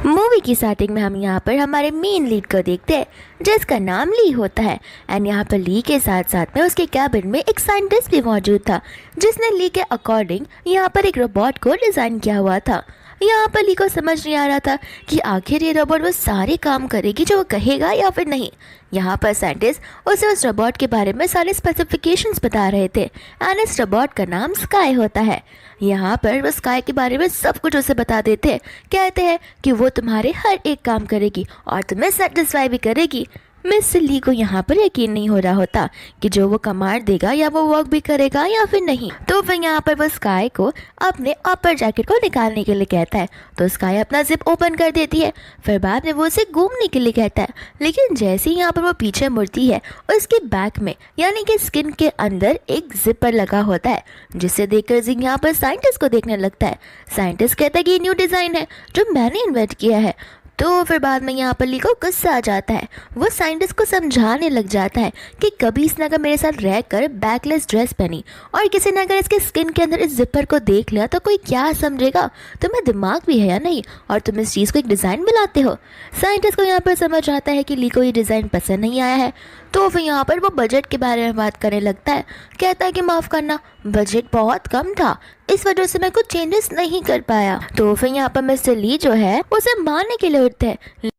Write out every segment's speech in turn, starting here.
Movie की starting में हम यहाँ पर हमारे मेन लीड को देखते हैं जिसका नाम ली होता है। एंड यहाँ पर ली के साथ साथ में उसके कैबिन में एक साइंटिस्ट भी मौजूद था जिसने ली के अकॉर्डिंग यहाँ पर एक रोबोट को डिज़ाइन किया हुआ था। यहाँ पर ली को समझ नहीं आ रहा था कि आखिर ये रोबोट वो सारे काम करेगी जो वो कहेगा या फिर नहीं। यहाँ पर साइंटिस्ट उसे उस रोबोट के बारे में सारे स्पेसिफिकेशंस बता रहे थे एंड इस रोबोट का नाम स्काई होता है। यहाँ पर वो स्काई के बारे में सब कुछ उसे बता देते हैं, कहते हैं कि वो तुम्हारे हर एक काम करेगी और तुम्हें सेटिस्फाई भी करेगी। मिस ली को यहाँ पर यकीन नहीं हो रहा होता कि जो वो कमांड देगा या वो वर्क भी करेगा या फिर नहीं। तो फिर यहाँ पर वो स्काई को अपने अपर जैकेट को निकालने के लिए कहता है, तो स्काई अपना जिप ओपन कर देती है। फिर बाद में वो उसे घूमने के लिए कहता है, लेकिन जैसे ही यहाँ पर वो पीछे मुड़ती है उसके बैक में यानी कि स्किन के अंदर एक जिपर लगा होता है, जिसे देखकर जिंग यहाँ पर साइंटिस्ट को देखने लगता है। साइंटिस्ट कहता है कि ये न्यू डिज़ाइन है जो मैंने इन्वेंट किया है। तो फिर बाद में यहाँ पर ली को गुस्सा आ जाता है। वो साइंटिस्ट को समझाने लग जाता है कि कभी इसने अगर मेरे साथ रहकर बैकलेस ड्रेस पहनी और किसी ने अगर इसके स्किन के अंदर इस जिपर को देख लिया तो कोई क्या समझेगा, तुम्हें दिमाग भी है या नहीं, और तुम इस चीज़ को एक डिज़ाइन बुलाते हो। साइंटिस्ट को यहाँ पर समझ आता है कि ली को ये डिज़ाइन पसंद नहीं आया है। तो फिर यहाँ पर वो बजट के बारे में बात करने लगता है, कहता है कि माफ़ करना, बजट बहुत कम था, इस वजह से मैं कुछ चेंजेस नहीं कर पाया। तो फिर यहाँ पर मिस्टर ली जो है उसे मारने के लिए उठते हैं,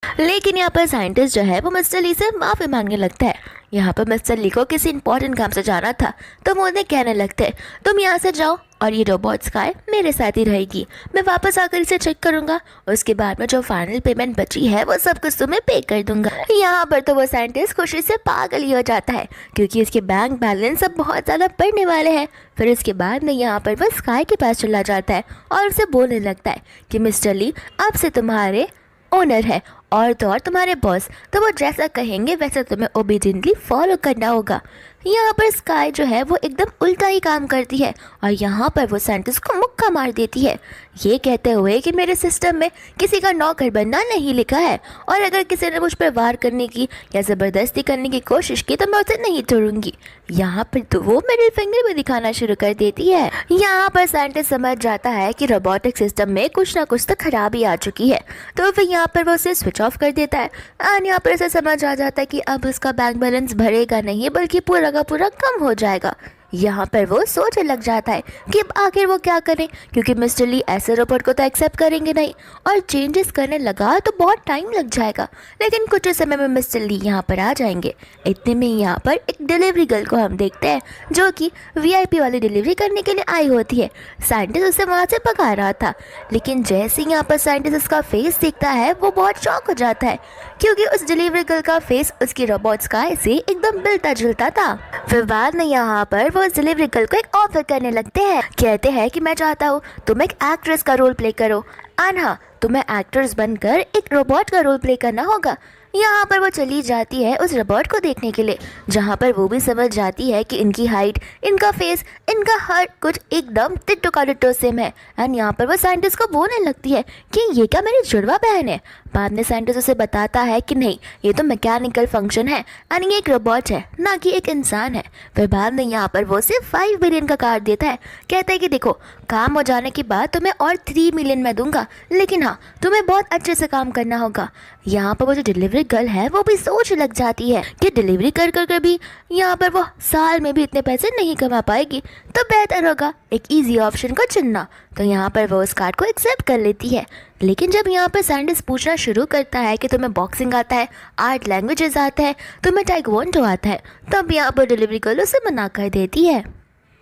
लेकिन यहाँ पर साइंटिस्ट जो है वो मिस्टर ली से माफ़ी मांगने लगता है। यहाँ पर मिस्टर ली को किसी इंपॉर्टेंट काम से जाना था तो वो उन्हें कहने लगते हैं, तुम यहाँ से जाओ और ये रोबोट स्काई मेरे साथ ही रहेगी, मैं वापस आकर इसे चेक करूँगा, उसके बाद में जो फाइनल पेमेंट बची है वो सब कुछ तुम्हें पे कर दूंगा। यहाँ पर तो वो साइंटिस्ट खुशी से पागल ही हो जाता है क्योंकि इसके बैंक बैलेंस अब बहुत ज़्यादा बढ़ने वाले हैं। फिर इसके बाद में यहाँ पर वो स्काई के पास चला जाता है और उसे बोलने लगता है कि मिस्टर ली अब से तुम्हारे ओनर है और तो और तुम्हारे बॉस, तो वो जैसा कहेंगे वैसा तुम्हें ओबीडियंटली फॉलो करना होगा। यहाँ पर स्काई जो है वो एकदम उल्टा ही काम करती है और यहाँ पर वो साइंटिस्ट को मुक्का मार देती है, ये कहते हुए कि मेरे सिस्टम में किसी का नौकर बनना नहीं लिखा है और अगर किसी ने मुझ पर वार करने की या ज़बरदस्ती करने की कोशिश की तो मैं उसे नहीं छोड़ूंगी। यहाँ पर तो वो मिडिल फिंगर भी दिखाना शुरू कर देती है। यहाँ पर साइंटिस्ट समझ जाता है कि रोबोटिक सिस्टम में कुछ ना कुछ तो खराबी आ चुकी है, तो फिर यहाँ पर वो उसे स्विच ऑफ कर देता है और यहाँ पर उसे समझ आ जाता है कि अब उसका बैंक बैलेंस भरेगा नहीं बल्कि पूरा का पूरा कम हो जाएगा। यहाँ पर वो सोचने लग जाता है कि अब आखिर वो क्या करें, क्योंकि मिस्टर ली ऐसे रोबोट को तो एक्सेप्ट करेंगे नहीं और चेंजेस करने लगा तो बहुत टाइम लग जाएगा। लेकिन कुछ समय में मिस्टर ली यहाँ पर आ जाएंगे। इतने में यहाँ पर एक डिलीवरी गर्ल को हम देखते हैं जो कि वीआईपी वाली डिलीवरी करने के लिए आई होती है। साइंटिस्ट उसे वहाँ से भगा रहा था, लेकिन जैसे ही यहाँ पर साइंटिस्ट उसका फेस देखता है वो बहुत शॉक हो जाता है क्योंकि उस डिलीवरी गर्ल का फेस उसकी रोबोट स्काई से एकदम मिलता जुलता था। फिर बाद में यहाँ पर वो उस डिलीवरी गर्ल को एक ऑफर करने लगते हैं, कहते हैं कि मैं चाहता हूँ तुम एक एक्ट्रेस का रोल प्ले करो और हाँ तुम्हें एक्ट्रेस बनकर एक रोबोट का रोल प्ले करना होगा। यहाँ पर वो चली जाती है उस रोबोट को देखने के लिए, जहाँ पर वो भी समझ जाती है कि इनकी हाइट, इनका फेस, इनका हर कुछ एकदम टिट्टो का टिट्टो सेम है। एंड यहाँ पर वो साइंटिस्ट को बोलने लगती है कि ये क्या मेरी जुड़वा बहन है। बाद में साइंटिस्ट उसे बताता है कि नहीं, ये तो मैकेनिकल फंक्शन है एंड ये एक रोबोट है ना कि एक इंसान है। फिर बाद में यहाँ पर वो सिर्फ 5 बिलियन का कार्ड देता है, कहता है कि देखो काम हो जाने के बाद तुम्हें और 3 मिलियन मैं दूंगा, लेकिन हाँ तुम्हें बहुत अच्छे से काम करना होगा। यहाँ पर वो जो डिलीवरी गर्ल है वो भी सोच लग जाती है कि डिलीवरी कर कर भी यहाँ पर वो साल में भी इतने पैसे नहीं कमा पाएगी, तो बेहतर होगा एक इजी ऑप्शन को चुनना। तो यहाँ पर वो उस कार्ड को एक्सेप्ट कर लेती है। लेकिन जब यहाँ पर साइंटिस्ट पूछना शुरू करता है कि तुम्हें बॉक्सिंग आता है, 8 लैंग्वेजेस आता है, तुम्हें टाइक्वांडो आता है, तब यहाँ पर डिलीवरी गर्ल उसे मना कर देती है।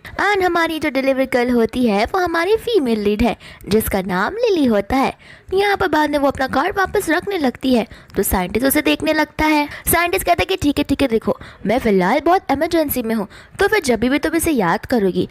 एंड हमारी जो डिलीवरी गर्ल होती है वो हमारी फीमेल लीड है जिसका नाम लिली होता है। यहाँ पर बाद में वो अपना कार्ड वापस रखने लगती है तो साइंटिस्ट उसे देखने लगता है। साइंटिस्ट कहता है कि ठीक है देखो मैं फिलहाल बहुत इमरजेंसी में हूँ, तो फिर जब भी तुम इसे याद करोगी,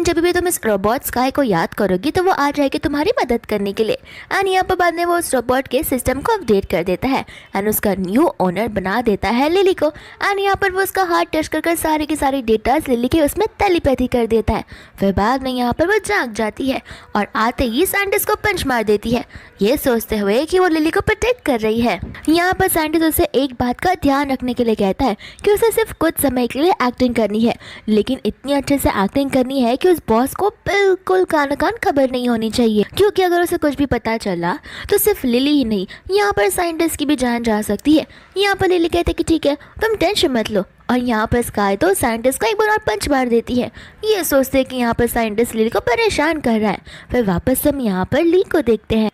जब भी तुम इस रोबोट स्काई को याद करोगी तो वो आ जाएगी तुम्हारी मदद करने के लिए। एंड यहाँ पर बाद में वो उस रोबोट के सिस्टम को अपडेट कर देता है एंड उसका न्यू ओनर बना देता है लिली को। एंड यहाँ पर वो उसका हार्ट टच कर सारी की सारी डेटाज लिली के उसमें टेलीपैथी कर देता है। फिर बाद में यहाँ पर वो जाग जाती है और आते ही साइंटिस्ट को पंच मार देती है, ये सोचते हुए कि वो लिली को प्रोटेक्ट कर रही है। यहाँ पर साइंटिस्ट उसे एक बात का ध्यान रखने के लिए कहता है कि उसे सिर्फ कुछ समय के लिए एक्टिंग करनी है, लेकिन इतनी अच्छे से एक्टिंग करनी है कि उस बॉस को बिल्कुल कान कान खबर नहीं होनी चाहिए, क्योंकि अगर उसे कुछ भी पता चला तो सिर्फ लिली ही नहीं, यहाँ पर साइंटिस्ट की भी जान जा सकती है। यहाँ पर लिली कहते कि ठीक है, तुम टेंशन मत लो, और यहाँ पर स्काई तो साइंटिस्ट को एक बार और पंच मार देती है, ये सोचते हैं कि यहाँ पर साइंटिस्ट लिली को परेशान कर रहा है। फिर वापस हम यहाँ पर ली को देखते हैं,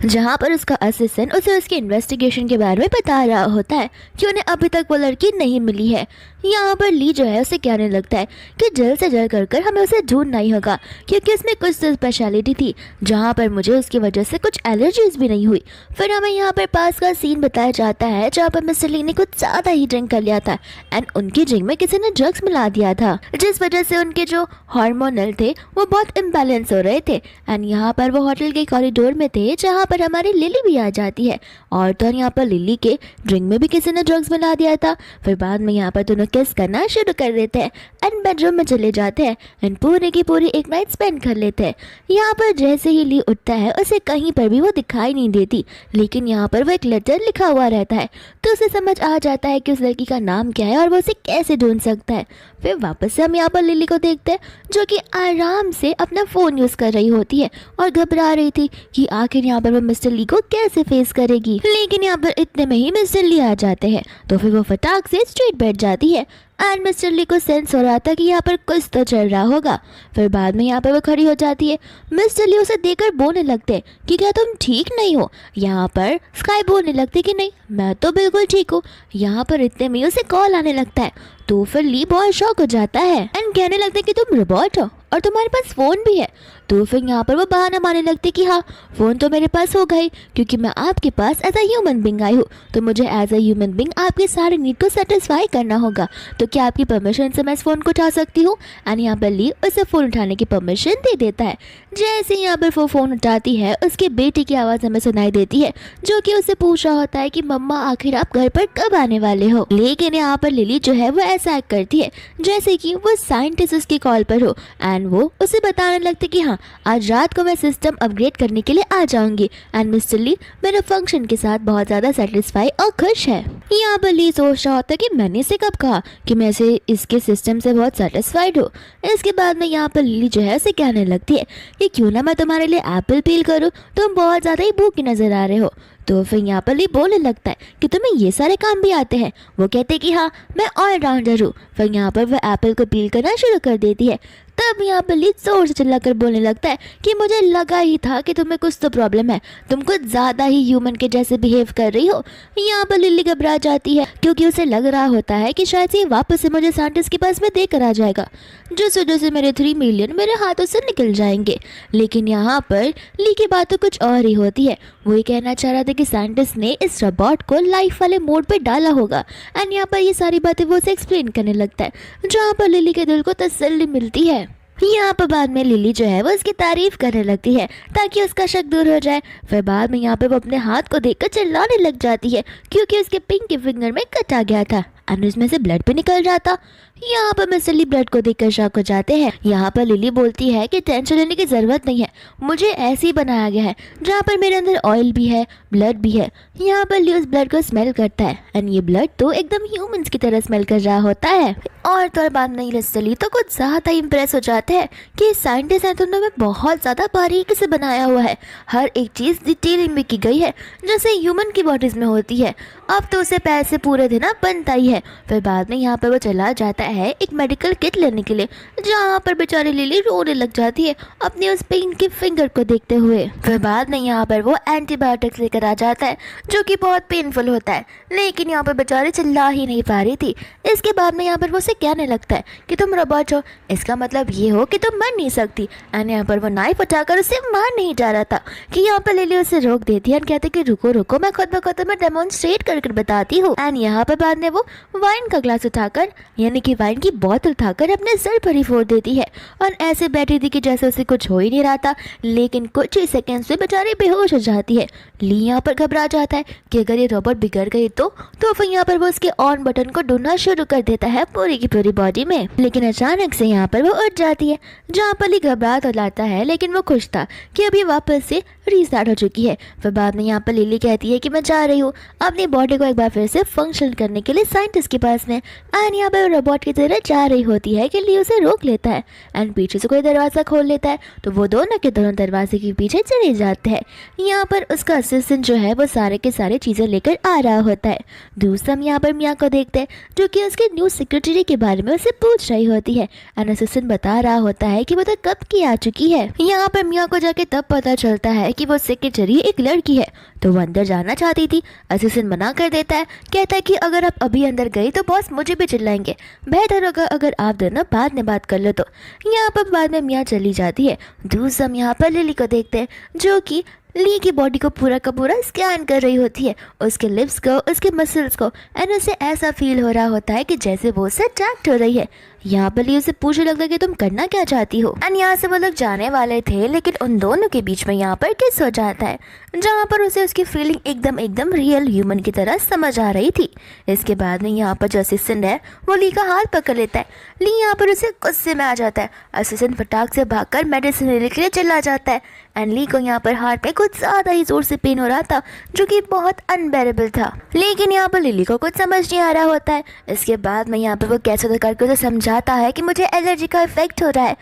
जहाँ पर उसका असिस्टेंट उसे उसके इन्वेस्टिगेशन के बारे में बता रहा होता है कि उन्हें अभी तक वो लड़की नहीं मिली है। यहाँ पर ली जो है उसे कहने लगता है कि जल्द से जल्द कर हमें उसे ढूंढना ही होगा, क्योंकि उसमें कुछ तो स्पेशलिटी थी जहाँ पर मुझे उसकी वजह से कुछ एलर्जीज भी नहीं हुई। फिर हमें यहाँ पर पास का सीन बताया जाता है जहाँ पर मिस्टर ली ने कुछ ज़्यादा ही ड्रिंक कर लिया था एंड उनकी ड्रिंक में किसी ने ड्रग्स मिला दिया था, जिस वजह से उनके जो हार्मोनल थे वो बहुत इम्बैलेंस हो रहे थे। एंड यहाँ पर वो होटल के कॉरिडोर में थे जहाँ पर हमारी लिली भी आ जाती है, और तो यहाँ पर लिली के ड्रिंक में भी किसी ने ड्रग्स मिला दिया था। फिर बाद में यहाँ पर दोनों किस करना शुरू कर देते हैं एंड बेडरूम में चले जाते हैं एंड पूरी की पूरी एक नाइट स्पेंड कर लेते हैं। यहाँ पर जैसे ही ली उठता है उसे कहीं पर भी वो दिखाई नहीं देती, लेकिन यहाँ पर वो एक लेटर लिखा हुआ रहता है, तो उसे समझ आ जाता है कि उस लड़की का नाम क्या है और वो उसे कैसे ढूंढ सकता है। फिर वापस से हम यहाँ पर लिली को देखते हैं जो कि आराम से अपना फ़ोन यूज़ कर रही होती है और घबरा रही थी कि आखिर यहाँ पर वो मिस्टर ली को कैसे फेस करेगी। लेकिन यहाँ पर इतने में ही मिस्टर ली आ जाते हैं, तो फिर वो फटाक से स्ट्रेट बैठ जाती है एंड मिस्टर ली को सेंस हो रहा था कि यहाँ पर कुछ तो चल रहा होगा। फिर बाद में यहाँ पर वो खड़ी हो जाती है, मिस्टर ली उसे देखकर बोलने लगते हैं कि क्या तुम ठीक नहीं हो। यहाँ पर स्काई बोलने लगती कि नहीं, मैं तो बिल्कुल ठीक हूँ। यहाँ पर इतने में उसे कॉल आने लगता है, तो फिर ली बहुत शॉक हो जाता है एंड कहने लगता है कि तुम रोबोट हो और तुम्हारे पास फ़ोन भी है। तो फिर यहाँ पर वो बहाना मारने लगती कि हाँ, फ़ोन तो मेरे पास होगा ही, क्योंकि मैं आपके पास as a human being I हूँ, तो मुझे एज अ ह्यूमन बींग आपके सारे नीड को सेटिस्फाई करना होगा, तो क्या आपकी परमिशन से मैं इस फ़ोन को उठा सकती हूँ। एंड यहाँ पर ली उसे फ़ोन उठाने की परमिशन दे देता है। जैसे यहाँ पर वो फ़ोन उठाती है उसके बेटी की आवाज़ हमें सुनाई देती है, जो कि उसे पूछ रहा होता है कि मम्मा आखिर आप घर पर कब आने वाले हो। लेकिन यहाँ पर लिली जो है वो ऐसा एक्ट करती है जैसे कि वो साइंटिस्ट उसकी कॉल पर हो एंड वो उसे बताने लगते कि हाँ, आज रात को मैं सिस्टम अपग्रेड करने के लिए आ जाऊंगी एंड मिस्टर ली मेरे फंक्शन के साथ बहुत ज़्यादा सेटिस्फाई और खुश है। यहाँ पर ली सोच रहा होता है कि मैंने इसे कब कहा कि मैं इसे इसके सिस्टम से बहुत सेटिस्फाइड हूँ। इसके बाद में यहाँ पर लिली जो है उसे कहने लगती है कि क्यों ना मैं तुम्हारे लिए एप्पल पील करूँ, तुम बहुत ज़्यादा ही भूखे नज़र आ रहे हो। तो फिर यहाँ पर ली बोलने लगता है कि तुम्हें ये सारे काम भी आते हैं। वो कहते कि हाँ, मैं ऑलराउंडर हूँ। फिर यहाँ पर वह एप्पल को पील करना शुरू कर देती है। तब यहाँ पर ली जोर से चिल्लाकर बोलने लगता है कि मुझे लगा ही था कि तुम्हें कुछ तो प्रॉब्लम है, तुम कुछ ज़्यादा ही ह्यूमन के जैसे बिहेव कर रही हो। यहाँ पर लिली घबरा जाती है क्योंकि उसे लग रहा होता है कि शायद ये वापस से मुझे साइंटिस्ट के पास में देकर आ जाएगा, जिस वजह से मेरे 3 मिलियन मेरे हाथों से निकल जाएंगे। लेकिन यहाँ पर ली की बात तो कुछ और ही होती है। वो ये कहना चाह रहा था कि साइंटिस्ट ने इस रोबोट को लाइफ वाले मोड पे डाला होगा एंड यहाँ पर ये सारी बातें वो उसे एक्सप्लेन करने लगता है, जहाँ पर लिली के दिल को तसल्ली मिलती है। यहाँ पर बाद में लिली जो है वो उसकी तारीफ करने लगती है ताकि उसका शक दूर हो जाए। फिर बाद में यहाँ पे वो अपने हाथ को देखकर चिल्लाने लग जाती है क्योंकि उसके पिंकी फिंगर में कट आ गया था और उसमें से ब्लड भी निकल रहा था। यहाँ पर मिस्टर ली ब्लड को देखकर शॉक हो जाते हैं। यहाँ पर लिली बोलती है कि टेंशन लेने की ज़रूरत नहीं है, मुझे ऐसे ही बनाया गया है जहाँ पर मेरे अंदर ऑयल भी है, ब्लड भी है। यहाँ पर ली उस ब्लड को स्मेल करता है एंड ये ब्लड तो एकदम ह्यूमंस की तरह स्मेल कर रहा होता है। और तो बाद में मिस्टर ली तो कुछ ज़्यादा इम्प्रेस हो जाते हैं कि साइंटिस्ट है तो उन्होंने बहुत ज़्यादा बारीकी से बनाया हुआ है, हर एक चीज़ डिटेलिंग में की गई है जैसे ह्यूमन की बॉडीज़ में होती है। अब तो उसे पैसे पूरे देना बनता ही है। फिर बाद में यहाँ पर वो चला जाता है एक मेडिकल किट लेने के लिए, जहाँ पर बेचारी लिली रोने लग जाती है अपने उस पेन की फिंगर को देखते हुए। फिर बाद में यहाँ पर वो एंटीबायोटिक्स लेकर आ जाता है जो कि बहुत पेनफुल होता है, लेकिन यहाँ पर बेचारी चिल्ला ही नहीं पा रही थी। इसके बाद में यहाँ पर वो उसे कहने लगता है कि तुम रोबोट हो, इसका मतलब ये हो कि तुम मर नहीं सकती। एंड यहाँ पर वो नाइफ उठाकर उसे मार नहीं जा रहा था कि यहाँ पर लिली उसे रोक देती है और कहते कि रुको रुको, मैं खुद ब खुद में डेमोन्स्ट्रेट कर बताती हूँ। एंड यहाँ पर बाद में वो वाइन का ग्लास उठाकर यानी कि वाइन की बोतल उठाकर अपने सर पर ही फोड़ देती है और ऐसे बैठी थी कि जैसे उसे कुछ हो ही नहीं रहा था, लेकिन कुछ ही सेकंड्स में बेचारी बेहोश हो जाती है। ली यहाँ पर घबरा जाता है कि अगर ये रोबोट बिगड़ गई तो फिर यहाँ पर वो उसके ऑन बटन को ढूंढना शुरू कर देता है पूरी की पूरी बॉडी में। लेकिन अचानक से यहाँ पर वो उठ जाती है, जहाँ पर ली घबरा तो लाता है लेकिन वो खुश था कि अभी वापस से रीस्टार्ट हो चुकी है। फिर बाद में यहाँ पर लिली कहती है कि मैं जा रही हूँ अपनी बॉडी को एक बार फिर से फंक्शन करने के लिए साइंटिस्ट के पास में। एंड यहाँ पर रोबोट की तरह जा रही होती है कि ली उसे रोक लेता है एंड पीछे से कोई दरवाज़ा खोल लेता है, तो वो दोनों के दोनों दरवाजे के पीछे चले जाते हैं। यहाँ पर उसका असिस्टेंट जो है वो सारे के सारे चीज़ें लेकर आ रहा होता है। दूसरा हम यहाँ पर मिया को देखते हैं जो कि उसके न्यू सेक्रेटरी के बारे में उसे पूछ रही होती है एंड असिस्टेंट बता रहा होता है कि वो तो कब की आ चुकी है। यहाँ पर मिया को जाके तब पता चलता है कि वो सेक्रेटरी एक लड़की है, तो वो अंदर जाना चाहती थी। असिस्टेंट मना कर देता है, कहता है कि अगर आप अभी अंदर गई तो बॉस मुझे भी चिल्लाएंगे, बेहतर होगा अगर आप दोनों बाद में बात कर लो। तो यहाँ पर बाद में मिया चली जाती है। दूसरा हम यहाँ पर लिली को देखते हैं जो कि ली की बॉडी को पूरा का पूरा स्कैन कर रही होती है, उसके लिप्स को, उसके मसल्स को, एंड उसे ऐसा फील हो रहा होता है कि जैसे वो उससे अट्रैक्ट हो रही है। यहाँ पर ली उसे पूछने लगता है कि तुम करना क्या चाहती हो। एंड यहाँ से वो लोग जाने वाले थे लेकिन उन दोनों के बीच में यहाँ पर किस हो जाता है, जहाँ पर उसे उसकी फीलिंग एकदम रियल ह्यूमन की तरह समझ आ रही थी। इसके बाद में यहाँ पर जो असिस्टेंट है वो ली का हाथ पकड़ लेता है। ली यहाँ पर उसे गुस्से में आ जाता है। असिस्टेंट फटाक से भागकर मेडिसिन लेने के लिए चला जाता है एंड ली को यहाँ पर हार्ट में कुछ ज़्यादा ही जोर से पेन हो रहा था जो कि बहुत अनबेरेबल था। लेकिन यहाँ पर लिली को कुछ समझ नहीं आ रहा होता है। इसके बाद में यहाँ पर वो कैसे तो करके उसे समझाता है कि मुझे एलर्जी का इफेक्ट हो रहा है,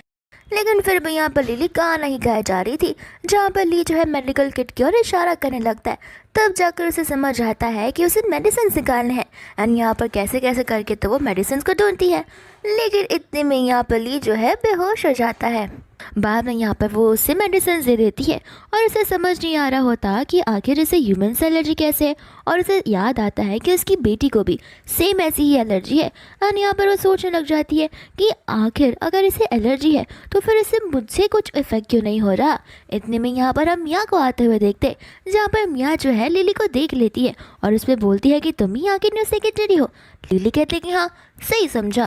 लेकिन फिर भी यहाँ पर लिली कहाँ नहीं गाय जा रही थी, जहाँ पर ली जो है मेडिकल किट की ओर इशारा करने लगता है। तब जाकर उसे समझ आता है कि उसे मेडिसिन निकालने हैं एंड यहाँ पर कैसे कैसे करके तो वो मेडिसिन को ढूंढती है, लेकिन इतने में यहाँ पर ली जो है बेहोश हो जाता है। बाद में यहाँ पर वो उसे मेडिसिन दे देती है और उसे समझ नहीं आ रहा होता कि आखिर इसे ह्यूमन से एलर्जी कैसे है, और उसे याद आता है कि उसकी बेटी को भी सेम ऐसी ही एलर्जी है। और यहाँ पर वो सोचने लग जाती है कि आखिर अगर इसे एलर्जी है तो फिर इसे मुझसे कुछ इफेक्ट क्यों नहीं हो रहा। इतने में यहाँ पर हम मिया को आते हुए देखते, जहाँ पर मिया जो है लिली को देख लेती है और उसमें बोलती है कि तुम ही यहाँ की न्यू सेक्रेटरी हो। लिली कहती है कि हाँ सही समझा।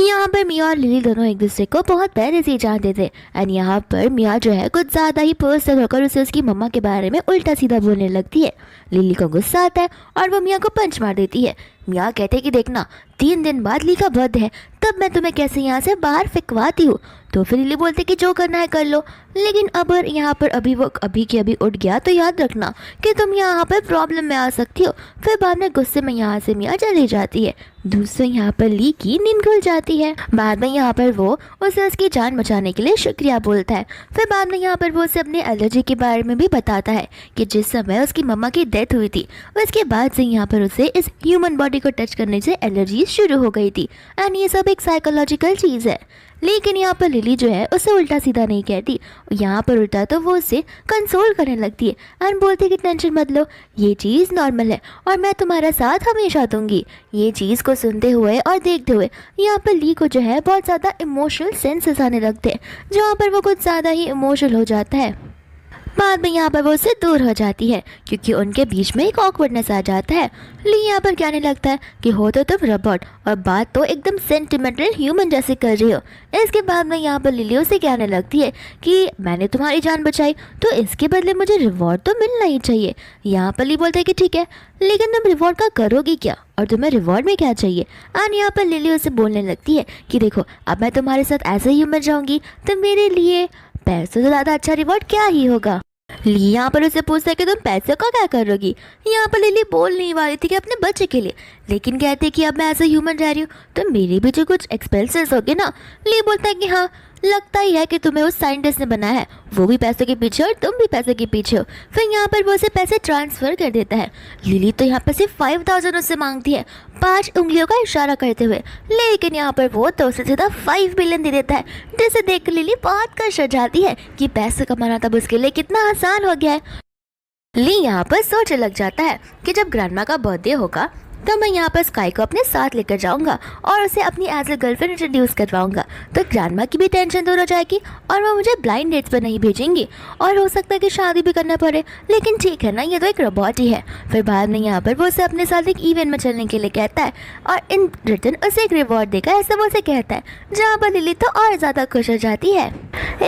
यहाँ पर मिया और लिली दोनों एक दूसरे को बहुत पहले से ही जानते थे एंड यहाँ पर मिया जो है कुछ ज़्यादा ही पर्सनल होकर उसे उसकी मम्मा के बारे में उल्टा सीधा बोलने लगती है। लिली को गुस्सा आता है और वो मिया को पंच मार देती है। मिया कहते हैं कि देखना 3 दिन बाद ली का बर्थडे है, तब मैं तुम्हें कैसे यहाँ से बाहर फेंकवाती हूँ। तो फिर लिली बोलते कि जो करना है कर लो, लेकिन अब यहाँ पर अभी वो अभी के अभी उठ गया तो याद रखना कि तुम यहाँ पर प्रॉब्लम में आ सकती हो। फिर बाद में गुस्से में यहाँ से मिया चली जाती है। दूसरे यहाँ पर ली की नींद खुल जाती है। बाद में यहाँ पर वो उसे उसकी जान बचाने के लिए शुक्रिया बोलता है। फिर बाद में यहाँ पर वो उसे अपने एलर्जी के बारे में भी बताता है कि जिस समय उसकी मम्मा की डेथ हुई थी उसके बाद से यहाँ पर उसे इस ह्यूमन बॉडी को टच करने से एलर्जी शुरू हो गई थी एंड ये सब एक साइकोलॉजिकल चीज़ है। लेकिन यहाँ पर लिली जो है उसे उल्टा सीधा नहीं कहती, यहाँ पर उल्टा तो वो उसे कंसोल करने लगती है एंड बोलती कि टेंशन मत लो, ये चीज़ नॉर्मल है और मैं तुम्हारा साथ हमेशा दूंगी। ये चीज़ को सुनते हुए और देखते हुए यहाँ पर ली को जो है बहुत ज़्यादा इमोशनल सेंसेस आने लगते हैं, जहाँ पर वो कुछ ज़्यादा ही इमोशनल हो जाता है। बाद में यहाँ पर वो उससे दूर हो जाती है क्योंकि उनके बीच में एक ऑकवर्डनेस आ जाता है। ली यहाँ पर कहने लगता है कि हो तो तुम रोबोट और बात तो एकदम सेंटिमेंटल ह्यूमन जैसे कर रही हो। इसके बाद में यहाँ पर लिली उसे कहने लगती है कि मैंने तुम्हारी जान बचाई तो इसके बदले मुझे रिवॉर्ड तो मिलना ही चाहिए। यहाँ पर ली बोलते है कि ठीक है, लेकिन तुम रिवॉर्ड का करोगी क्या और तुम्हें रिवॉर्ड में क्या चाहिए। और यहाँ पर लिली उसे बोलने लगती है कि देखो अब मैं तुम्हारे साथ ऐसे ही मर जाऊँगी तो मेरे लिए पैसों से ज़्यादा अच्छा रिवॉर्ड क्या ही होगा। ली यहाँ पर उसे पूछता है कि तुम पैसे का क्या करोगी। यहाँ पर लिली बोल नहीं वाली थी कि अपने बच्चे के लिए, लेकिन कहते कि अब मैं एज ए ह्यूमन रह रही हूँ तो मेरे भी जो कुछ एक्सपेंसेस होंगे ना। ली बोलता है कि हाँ लगता ही है कि तुम्हें उस साइंटिस्ट ने बनाया है, वो भी पैसों के पीछे और तुम भी पैसों के पीछे हो। फिर यहाँ पर वो उसे पैसे ट्रांसफ़र कर देता है। लिली तो यहाँ पर सिर्फ 5000 उससे मांगती है 5 उंगलियों का इशारा करते हुए, लेकिन यहाँ पर वो तो उसे सीधा 5 बिलियन दे देता है, जिसे देख कर लिली बहुत खुश हो जाती है कि पैसे कमाना तब उसके लिए कितना आसान हो गया है। ली यहाँ पर सोचने लग जाता है कि जब ग्रैंडमा का बर्थडे होगा तो मैं यहाँ पर स्काई को अपने साथ लेकर जाऊंगा और उसे अपनी एज ए गर्लफ्रेंड इंट्रोड्यूस करवाऊंगा। तो ग्रैंडमा की भी टेंशन दूर हो जाएगी और वो मुझे ब्लाइंड डेट्स पर नहीं भेजेंगी और हो सकता है कि शादी भी करना पड़े, लेकिन ठीक है ना, ये तो एक रोबोट ही है। फिर बाद में यहाँ पर वो उसे अपने साथ एक इवेंट में चलने के लिए कहता है और इन रिटर्न उसे एक रिवॉर्ड देगा, ऐसा वो उसे कहता है, जहाँ पर लिली तो और ज़्यादा खुश हो जाती है।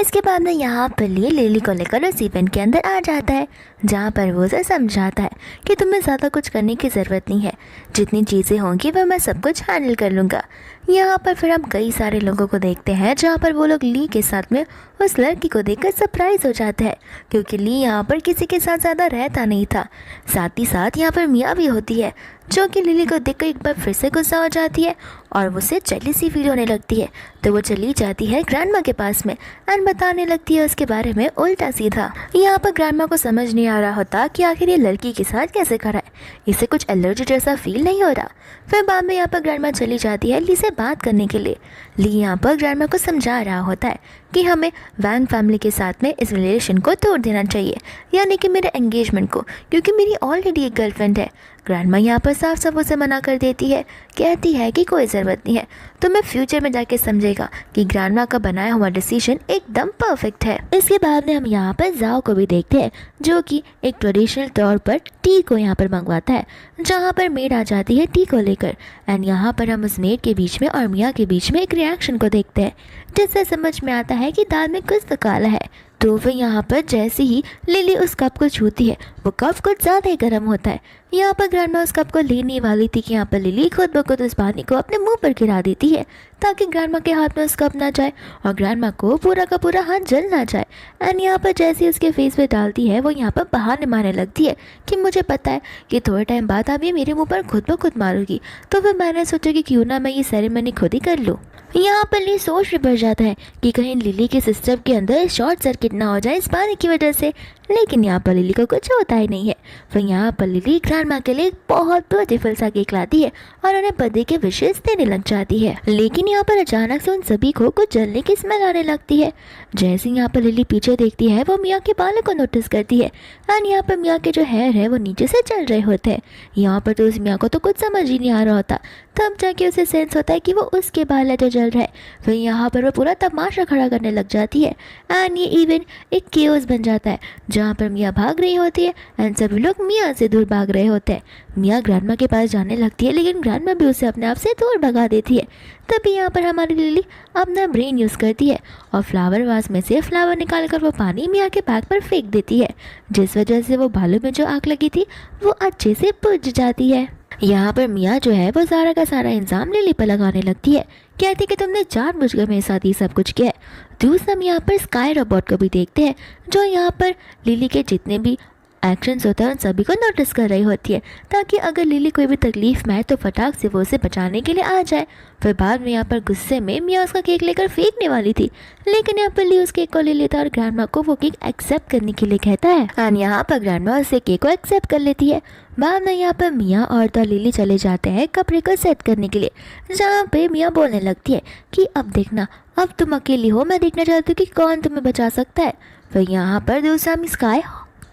इसके बाद में यहाँ पर लिली को लेकर उस इवेंट के अंदर आ जाता है, जहाँ पर वो उसे समझाता है कि तुम्हें ज़्यादा कुछ करने की ज़रूरत नहीं है, जितनी चीज़ें होंगी वह मैं सब कुछ हैंडल कर लूँगा। यहाँ पर फिर हम कई सारे लोगों को देखते हैं जहाँ पर वो लोग ली के साथ में उस लड़की को देखकर सरप्राइज हो जाते हैं, क्योंकि ली यहाँ पर किसी के साथ ज़्यादा रहता नहीं था। साथ ही साथ यहाँ पर मिया भी होती है, जो कि लिली को देखकर एक बार फिर से गुस्सा हो जाती है और उसे जेलसी फील होने लगती है। तो वो चली जाती है ग्रैंडमा के पास में एंड बताने लगती है उसके बारे में उल्टा सीधा। यहाँ पर ग्रैंडमा को समझ नहीं आ रहा होता कि आखिर ये लड़की के साथ कैसे करा है, इसे कुछ एलर्जी जैसा फील नहीं हो रहा। फिर बाद में यहाँ पर ग्रैंडमा चली जाती है ली से बात करने के लिए। ली यहाँ पर ग्रैंडमा को समझा रहा होता है कि हमें वैंग फैमिली के साथ में इस रिलेशन को तोड़ देना चाहिए, यानी कि मेरे एंगेजमेंट को, क्योंकि मेरी ऑलरेडी एक गर्लफ्रेंड है। ग्रैंडमा यहाँ पर साफ साफ उसे मना कर देती है, कहती है कि कोई ज़रूरत नहीं है, तो मैं फ्यूचर में जाके समझेगा कि ग्रैंडमा का बनाया हुआ डिसीजन एकदम परफेक्ट है। इसके बाद में हम यहाँ पर जाओ को भी देखते हैं, जो कि एक ट्रेडिशनल तौर पर टी को यहाँ पर मंगवाता है, जहाँ पर मेड आ जाती है टी को लेकर। एंड यहाँ पर हम उस मेड के बीच में और मियाँ के बीच में एक रिएक्शन को देखते हैं, जिससे समझ में आता है कि दाल में कुछ तो काला है। तो वह यहाँ पर जैसे ही लिली उस कप को छूती है, वो कप कुछ ज़्यादा ही गर्म होता है। यहाँ पर ग्रैंडमा उस कप को लेने वाली थी कि यहाँ पर लिली खुद ब खुद उस पानी को अपने मुंह पर गिरा देती है, ताकि ग्रैंडमा के हाथ में उस कप ना जाए और ग्रैंडमा को पूरा का पूरा हाथ जल ना जाए। एंड यहाँ पर जैसे ही उसके फेस पे डालती है, वो यहाँ पर बहाने मारने लगती है कि मुझे पता है कि थोड़े टाइम बाद आप ये मेरे मुँह पर खुद ब खुद मारोगी, तो फिर मैंने सोचा कि क्यों ना मैं ये सेरेमनी खुद ही कर लूँ। यहाँ पर ली सोच में पड़ जाता है कि कहीं लिली के सिस्टम के अंदर शॉर्ट सर्किट ना हो जाए इस पानी की वजह से, लेकिन यहाँ पर लिली को कुछ होता ही नहीं है। फिर यहाँ पर लिली ग्रैंडमा के लिए बहुत ब्यूटीफुल सा केक लाती है और उन्हें बर्थडे के विशेष देने लग जाती है, लेकिन यहाँ पर अचानक से उन सभी को कुछ जलने की स्मेल आने लगती है। जैसे यहाँ पर लिली पीछे देखती है, वो मियाँ के बालों को नोटिस करती है एंड यहाँ पर मियाँ के जो हेयर है वो नीचे से जल रहे होते हैं। यहाँ पर तो उस मियाँ को तो कुछ समझ ही नहीं आ रहा होता, तब जाके उसे सेंस होता है कि वो उसके बाल है जो जल रहा है। फिर यहाँ पर वो पूरा तमाशा खड़ा करने लग जाती है एंड ये इवेंट एक केओस बन जाता है, जहाँ पर मियाँ भाग रही होती है एंड सभी लोग मियाँ से दूर भाग रहे होते हैं। मियाँ ग्रैंडमा के पास जाने लगती है, लेकिन ग्रैंडमा भी उसे अपने आप से दूर भगा देती है। तभी यहाँ पर हमारी लिली अपना ब्रेन यूज़ करती है और फ्लावर वास में से फ्लावर निकाल कर वो पानी मियाँ के बैग पर फेंक देती है, जिस वजह से वो बालों में जो आग लगी थी वो अच्छे से बुझ जाती है। यहाँ पर मियाँ जो है वो सारा का सारा इंजाम लिली पर लगाने लगती है, कहती कि तुमने जानबूझकर मेरे साथ ये सब कुछ किया है। दूसरा हम यहाँ पर स्काई रोबोट को भी देखते हैं, जो यहाँ पर लिली के जितने भी एक्शंस होते हैं उन सभी को नोटिस कर रही होती है, ताकि अगर लिली कोई भी तकलीफ में है तो फटाक से वो उसे बचाने के लिए आ जाए। फिर बाद में यहाँ पर गुस्से में मियाँ उसका केक लेकर फेंकने वाली थी, लेकिन यहाँ पर ली उस केक को ले लेता है और ग्रैंडमा को वो केक एक्सेप्ट करने के लिए कहता है एंड यहाँ पर ग्रैंडमा उस केक को एक्सेप्ट कर लेती है। बाद में यहाँ पर मियाँ और तो लिली चले जाते हैं कपड़े को सेट करने के लिए, जहाँ पे मियाँ बोलने लगती है कि अब देखना, अब तुम अकेली हो, मैं देखना चाहती हूँ कि कौन तुम्हें बचा सकता है। फिर यहाँ पर दूसरा हम स्काई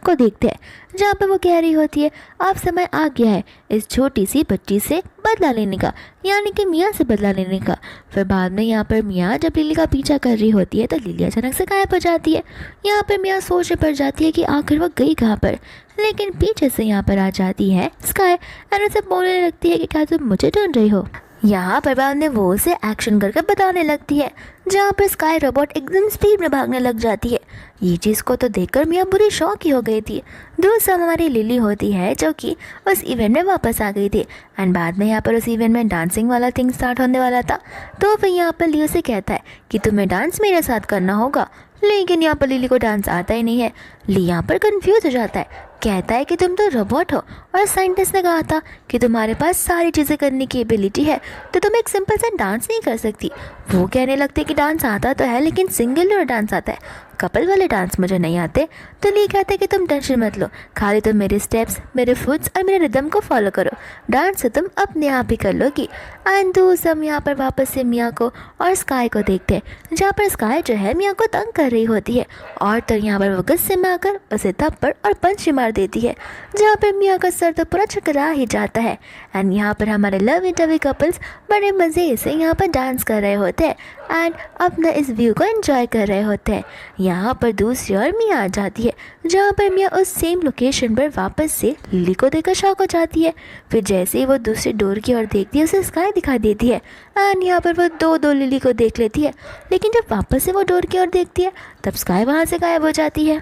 को देखते हैं, जहाँ पे वो कह रही होती है अब समय आ गया है इस छोटी सी बच्ची से बदला लेने का, यानी कि मियाँ से बदला लेने का। फिर बाद में यहाँ पर मियाँ जब लिली का पीछा कर रही होती है तो लिली अचानक से गायब हो जाती है। यहाँ पर मियाँ सोच में पड़ जाती है कि आखिर वो गई कहाँ पर, लेकिन पीछे से यहाँ पर आ जाती है स्काई एंड उसे बोलने लगती है कि क्या तुम मुझे ढूंढ रही हो। यहाँ पर बाद में वो उसे एक्शन करके बताने लगती है, जहाँ पर स्काई रोबोट एकदम स्पीड में भागने लग जाती है। ये चीज़ को तो देखकर मियाँ बुरी शौक ही हो गई थी। दूसरा हमारी लिली होती है, जो कि उस इवेंट में वापस आ गई थी एंड बाद में यहाँ पर उस इवेंट में डांसिंग वाला थिंग स्टार्ट होने वाला था। तो फिर यहाँ पर लियो से कहता है कि तुम्हें डांस मेरे साथ करना होगा, लेकिन यहाँ पर लिली को डांस आता ही नहीं है। ली यहाँ पर कंफ्यूज हो जाता है, कहता है कि तुम तो रोबोट हो और साइंटिस्ट ने कहा था कि तुम्हारे पास सारी चीज़ें करने की एबिलिटी है, तो तुम एक सिंपल सा डांस नहीं कर सकती। वो कहने लगते कि डांस आता तो है, लेकिन सिंगल डांस आता है, कपल वाले डांस मुझे नहीं आते। तो ली कहते कि तुम टेंशन मत लो, खाली तुम मेरे स्टेप्स, मेरे फुट्स और मेरे रिदम को फॉलो करो, डांस तो तुम अपने आप ही कर लोगी। एंड दूसरा हम यहाँ पर वापस से मियाँ को और स्काई को देखते हैं, जहाँ पर स्काई जो है मियाँ को तंग कर रही होती है और तो यहाँ पर वो गुस्से में आकर उसे थप्पड़ और पंच मार मार देती है, जहाँ पर मिया का सर तो पूरा चकरा ही जाता है। एंड यहाँ पर हमारे लव इंटरव्यू कपल्स बड़े मज़े से यहाँ पर डांस कर रहे होते हैं एंड अपना इस व्यू को एंजॉय कर रहे होते हैं। यहाँ पर दूसरी ओर मिया आ जाती है, जहाँ पर मिया उस सेम लोकेशन पर वापस से लिली को देखकर शॉक हो जाती है। फिर जैसे ही वो दूसरे डोर की ओर देखती है उसे स्काई दिखाई देती है एंड यहाँ पर वो दो लिली को देख लेती है, लेकिन जब वापस से वो डोर की ओर देखती है तब स्काई वहाँ से गायब हो जाती है।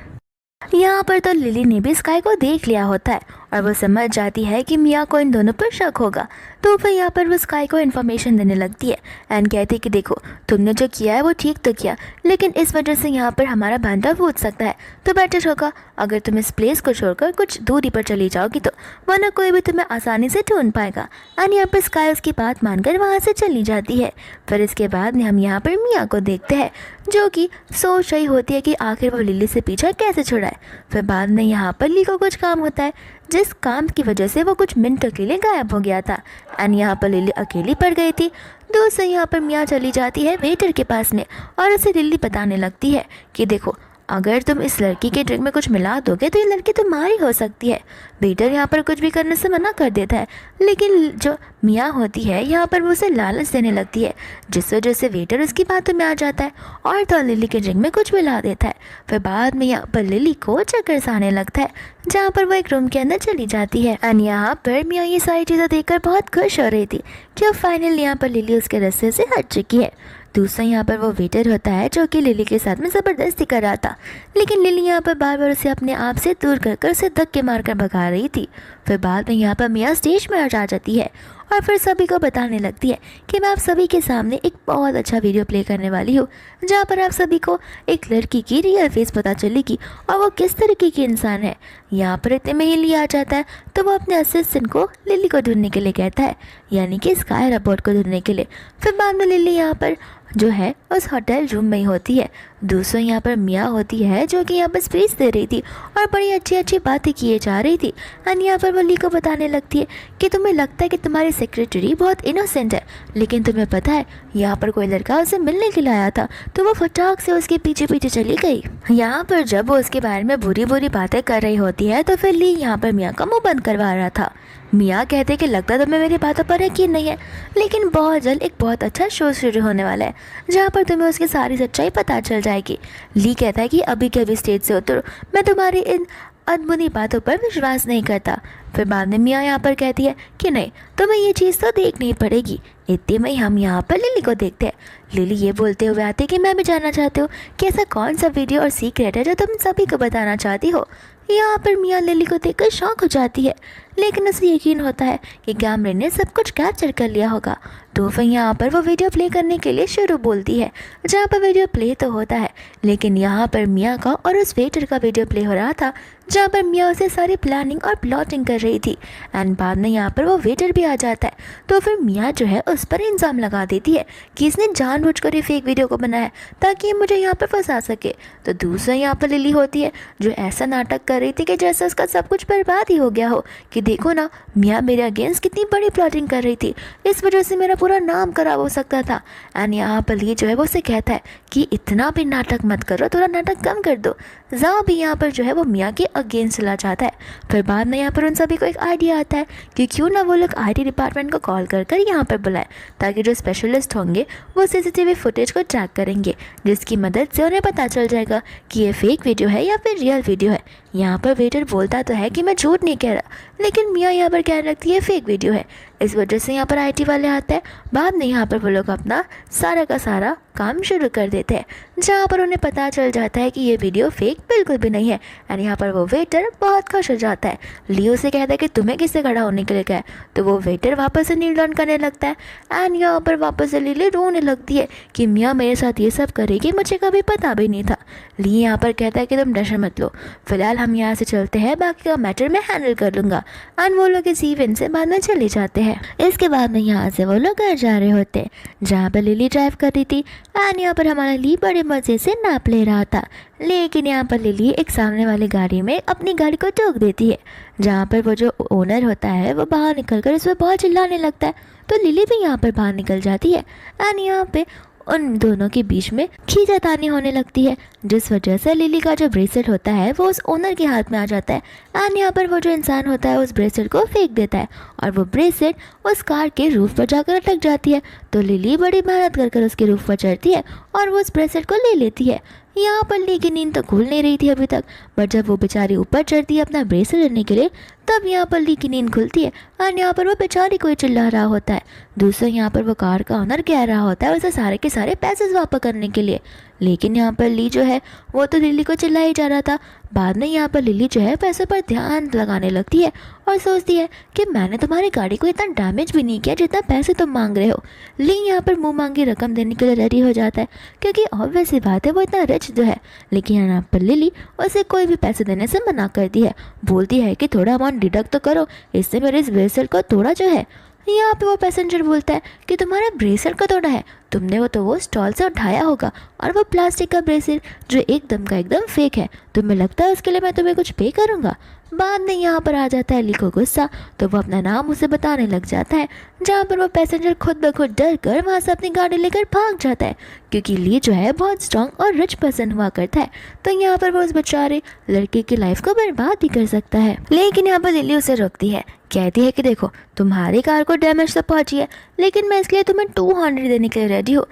यहाँ पर तो लिली ने भी स्काई को देख लिया होता है और वो समझ जाती है कि मिया को इन दोनों पर शक होगा, तो फिर यहाँ पर वो स्काई को इन्फॉर्मेशन देने लगती है एंड कहती है कि देखो तुमने जो किया है वो ठीक तो किया, लेकिन इस वजह से यहाँ पर हमारा बांधा फूट सकता है, तो बेटर होगा अगर तुम इस प्लेस को छोड़कर कुछ दूरी पर चली जाओगी तो, वरना कोई भी तुम्हें आसानी से ढूंढ पाएगा। एंड यहाँ पर स्काई उसकी बात मानकर वहाँ से चली जाती है। फिर इसके बाद में हम यहाँ पर मिया को देखते हैं, जो कि सोच रही होती है कि आखिर वो लिली से पीछा कैसे छुड़ाए। फिर बाद में यहाँ पर ली को कुछ काम होता है, जिस काम की वजह से वो कुछ मिनटों के लिए गायब हो गया था एंड यहाँ पर लिली अकेली पड़ गई थी। दोस्तों यहाँ पर मिया चली जाती है वेटर के पास में और उसे लिली बताने लगती है कि देखो अगर तुम इस लड़की के ड्रिंक में कुछ मिला दोगे तो ये लड़की तुम्हारी हो सकती है। वेटर यहाँ पर कुछ भी करने से मना कर देता है, लेकिन जो मिया होती है यहाँ पर वो उसे लालच देने लगती है, जिस वजह से वेटर उसकी बातों में आ जाता है और तो लिली के ड्रिंक में कुछ मिला देता है। फिर बाद में यहाँ पर लिली को चक्कर सा आने लगता है, जहाँ पर वो एक रूम के अंदर चली जाती है एंड यहाँ पर मिया ये सारी चीज़ें देखकर बहुत खुश हो रही थी कि अब फाइनली यहाँ पर लिली उसके रास्ते से हट चुकी है। दूसरा यहाँ पर वो वेटर होता है जो कि लिली के साथ में ज़बरदस्ती कर रहा था, लेकिन लिली यहाँ पर बार बार उसे अपने आप से दूर कर उसे धक्के मारकर भगा रही थी। फिर बाद में यहाँ पर मिया स्टेज में आ जाती है और फिर सभी को बताने लगती है कि मैं आप सभी के सामने एक बहुत अच्छा वीडियो प्ले करने वाली हूँ, जहाँ पर आप सभी को एक लड़की की रियल फेस पता चलेगी और वो किस तरीके की इंसान है। यहाँ पर इतने में ही लिया आ जाता है, तो वो अपने असिस्टेंट को लिली को ढूंढने के लिए कहता है, यानी कि स्काई रबोट को ढूंढने के लिए। फिर बाद में लिली यहाँ पर जो है उस होटल रूम में ही होती है। दूसरों यहाँ पर मिया होती है जो कि यहाँ पर स्पीच दे रही थी और बड़ी अच्छी अच्छी बातें किए जा रही थी एंड यहाँ पर वो ली को बताने लगती है कि तुम्हें लगता है कि तुम्हारी सेक्रेटरी बहुत इनोसेंट है, लेकिन तुम्हें पता है यहाँ पर कोई लड़का उसे मिलने के लिए आया था, तो वो फटाक से उसके पीछे पीछे चली गई। यहाँ पर जब वो उसके बारे में बुरी बुरी बातें कर रही होती है तो फिर ली यहाँ पर मिया का मुँह बंद करवा रहा था। मिया कहते कि लगता तुम्हें मेरी बातों पर यकीन नहीं है, लेकिन बहुत जल्द एक बहुत अच्छा शो शुरू होने वाला है जहाँ पर तुम्हें उसकी सारी सच्चाई पता चल जाएगी। ली कहता है कि अभी के अभी स्टेज से उतरो, मैं तुम्हारी इन अनबुनी बातों पर विश्वास नहीं करता। फिर बाद में मिया यहाँ पर कहती है कि नहीं, तुम्हें ये चीज़ तो देखनी पड़ेगी। इतने में हम यहाँ पर लिली को देखते हैं। लिली ये बोलते हुए आती है कि मैं भी जानना चाहती हूँ कि ऐसा कौन सा वीडियो और सीक्रेट है जो तुम सभी को बताना चाहती हो। यहाँ पर मिया लिली को देखकर शॉक हो जाती है, लेकिन उसे यकीन होता है कि कैमरे ने सब कुछ कैप्चर कर लिया होगा। तो फिर यहाँ पर वो वीडियो प्ले करने के लिए शुरू बोलती है, जहाँ पर वीडियो प्ले तो होता है, लेकिन यहाँ पर मिया का और उस वेटर का वीडियो प्ले हो रहा था, जहाँ पर मिया उसे सारी प्लानिंग और प्लॉटिंग कर रही थी एंड बाद में यहाँ पर वो वेटर भी आ जाता है। तो फिर मिया जो है उस पर इल्ज़ाम लगा देती है कि इसने जानबूझकर ये फेक वीडियो को बनाया ताकि ये मुझे यहाँ पर फंसा सके। तो दूसरा यहाँ पर लिली होती है जो ऐसा नाटक कर रही थी कि जैसे उसका सब कुछ बर्बाद ही हो गया हो, कि देखो ना मिया मेरे अगेंस्ट कितनी बड़ी प्लॉटिंग कर रही थी, इस वजह से मेरा पूरा नाम खराब हो सकता था। एंड यहाँ पर ये जो है वो उसे कहता है कि इतना भी नाटक मत करो, थोड़ा नाटक कम कर दो। जाओ भी यहाँ पर जो है वो मिया के अगेंस्ट चला जाता है। फिर बाद में यहाँ पर उन सभी को एक आइडिया आता है कि क्यों ना वो लोग IT डिपार्टमेंट को कॉल कर यहाँ पर बुलाएं, ताकि जो स्पेशलिस्ट होंगे वो CCTV फुटेज को ट्रैक करेंगे, जिसकी मदद से उन्हें पता चल जाएगा कि ये फेक वीडियो है या फिर रियल वीडियो है। यहाँ पर वेटर बोलता तो है कि मैं झूठ नहीं कह रहा, लेकिन मिया यहाँ पर कहने लगती है फेक वीडियो है। इस वजह से यहाँ पर IT वाले आते हैं। बाद में यहाँ पर वो लोग अपना सारा का सारा काम शुरू कर देते हैं, जहाँ पर उन्हें पता चल जाता है कि ये वीडियो फेक बिल्कुल भी नहीं है। एंड यहाँ पर वो वेटर बहुत खुश हो जाता है। लियो से कहता है कि तुम्हें किससे खड़ा होने के लिए कहा है, तो वो वेटर वापस से नील डाउन करने लगता है। एंड यहाँ पर वापस से लिली रोने लगती है कि मिया मेरे साथ ये सब करेगी, मुझे कभी पता भी नहीं था। ली यहाँ पर कहता है कि तुम टेंशन मत लो, फिलहाल हम यहाँ से चलते हैं, बाकी का मैटर मैं हैंडल कर लूँगा। एंड वो लोग इस इवेंट से बाद में चले जाते हैं। इसके बाद में यहाँ से वो लोग घर जा रहे होते हैं, जहाँ पर लिली ड्राइव कर रही थी एंड यहाँ पर हमारा ली बड़े मज़े से नाप ले रहा था। लेकिन यहाँ पर लिली एक सामने वाली गाड़ी में अपनी गाड़ी को ठोक देती है, जहाँ पर वो जो ओनर होता है वो बाहर निकल कर उसमें बहुत चिल्लाने लगता है। तो लिली भी यहाँ पर बाहर निकल जाती है एंड यहाँ पे उन दोनों के बीच में खींचातानी होने लगती है, जिस वजह से लिली का जो ब्रेसलेट होता है वो उस ओनर के हाथ में आ जाता है। एंड यहाँ पर वो जो इंसान होता है उस ब्रेसलेट को फेंक देता है और वो ब्रेसलेट उस कार के रूफ पर जाकर अटक जाती है। तो लिली बड़ी मेहनत कर उसके रूफ पर चढ़ती है और वो उस ब्रेसलेट को ले लेती है। यहाँ पर ली की नींद तो खुल नहीं रही थी अभी तक, बट जब वो बेचारी ऊपर चढ़ती है अपना ब्रेसलेट लेने के लिए, तब यहाँ पर ली की नींद खुलती है और यहाँ पर वो बेचारी कोई चिल्ला रहा होता है। दूसरा यहाँ पर वो कार का ऑनर कह रहा होता है उसे सारे के सारे पैसे वापस करने के लिए, लेकिन यहाँ पर ली जो है वो तो लिली को चिल्ला ही जा रहा था। बाद में यहाँ पर लिली जो है पैसों पर ध्यान लगाने लगती है और सोचती है कि मैंने तुम्हारी गाड़ी को इतना डैमेज भी नहीं किया जितना पैसे तुम मांग रहे हो। ली यहाँ पर मुंह मांगी रकम देने के लिए रेडी हो जाता है, क्योंकि ऑब्वियस सी बात है वो इतना रिच जो है। लेकिन यहाँ पर लिली उसे कोई भी पैसे देने से मना करती है, बोलती है कि थोड़ा अमाउंट डिडक्ट तो करो, इससे मेरे इस ब्रेसलेट को थोड़ा जो है। यहाँ पे वो पैसेंजर बोलता है कि तुम्हारा ब्रेसलेट का तोड़ा है, तुमने वो स्टॉल से उठाया होगा, और वो प्लास्टिक का ब्रेसलेट जो एकदम का एकदम फेक है, तुम्हें लगता है उसके लिए मैं तुम्हें कुछ पे करूँगा। बाद में यहाँ पर आ जाता है ली को गुस्सा, तो वो अपना नाम उसे बताने लग जाता है, जहाँ पर वो पैसेंजर खुद ब खुद डर कर वहाँ से अपनी गाड़ी लेकर भाग जाता है, क्योंकि ली जो है बहुत स्ट्रॉन्ग और रिच पर्सन हुआ करता है। तो यहाँ पर वो उस बेचारे लड़के की लाइफ को बर्बाद भी कर सकता है। लेकिन यहाँ पर लिली उसे रोकती है, कहती है कि देखो तुम्हारी कार को डैमेज तो पहुंची है, लेकिन मैं इसलिए तुम्हें 200 देने के लिए रेडी हूँ।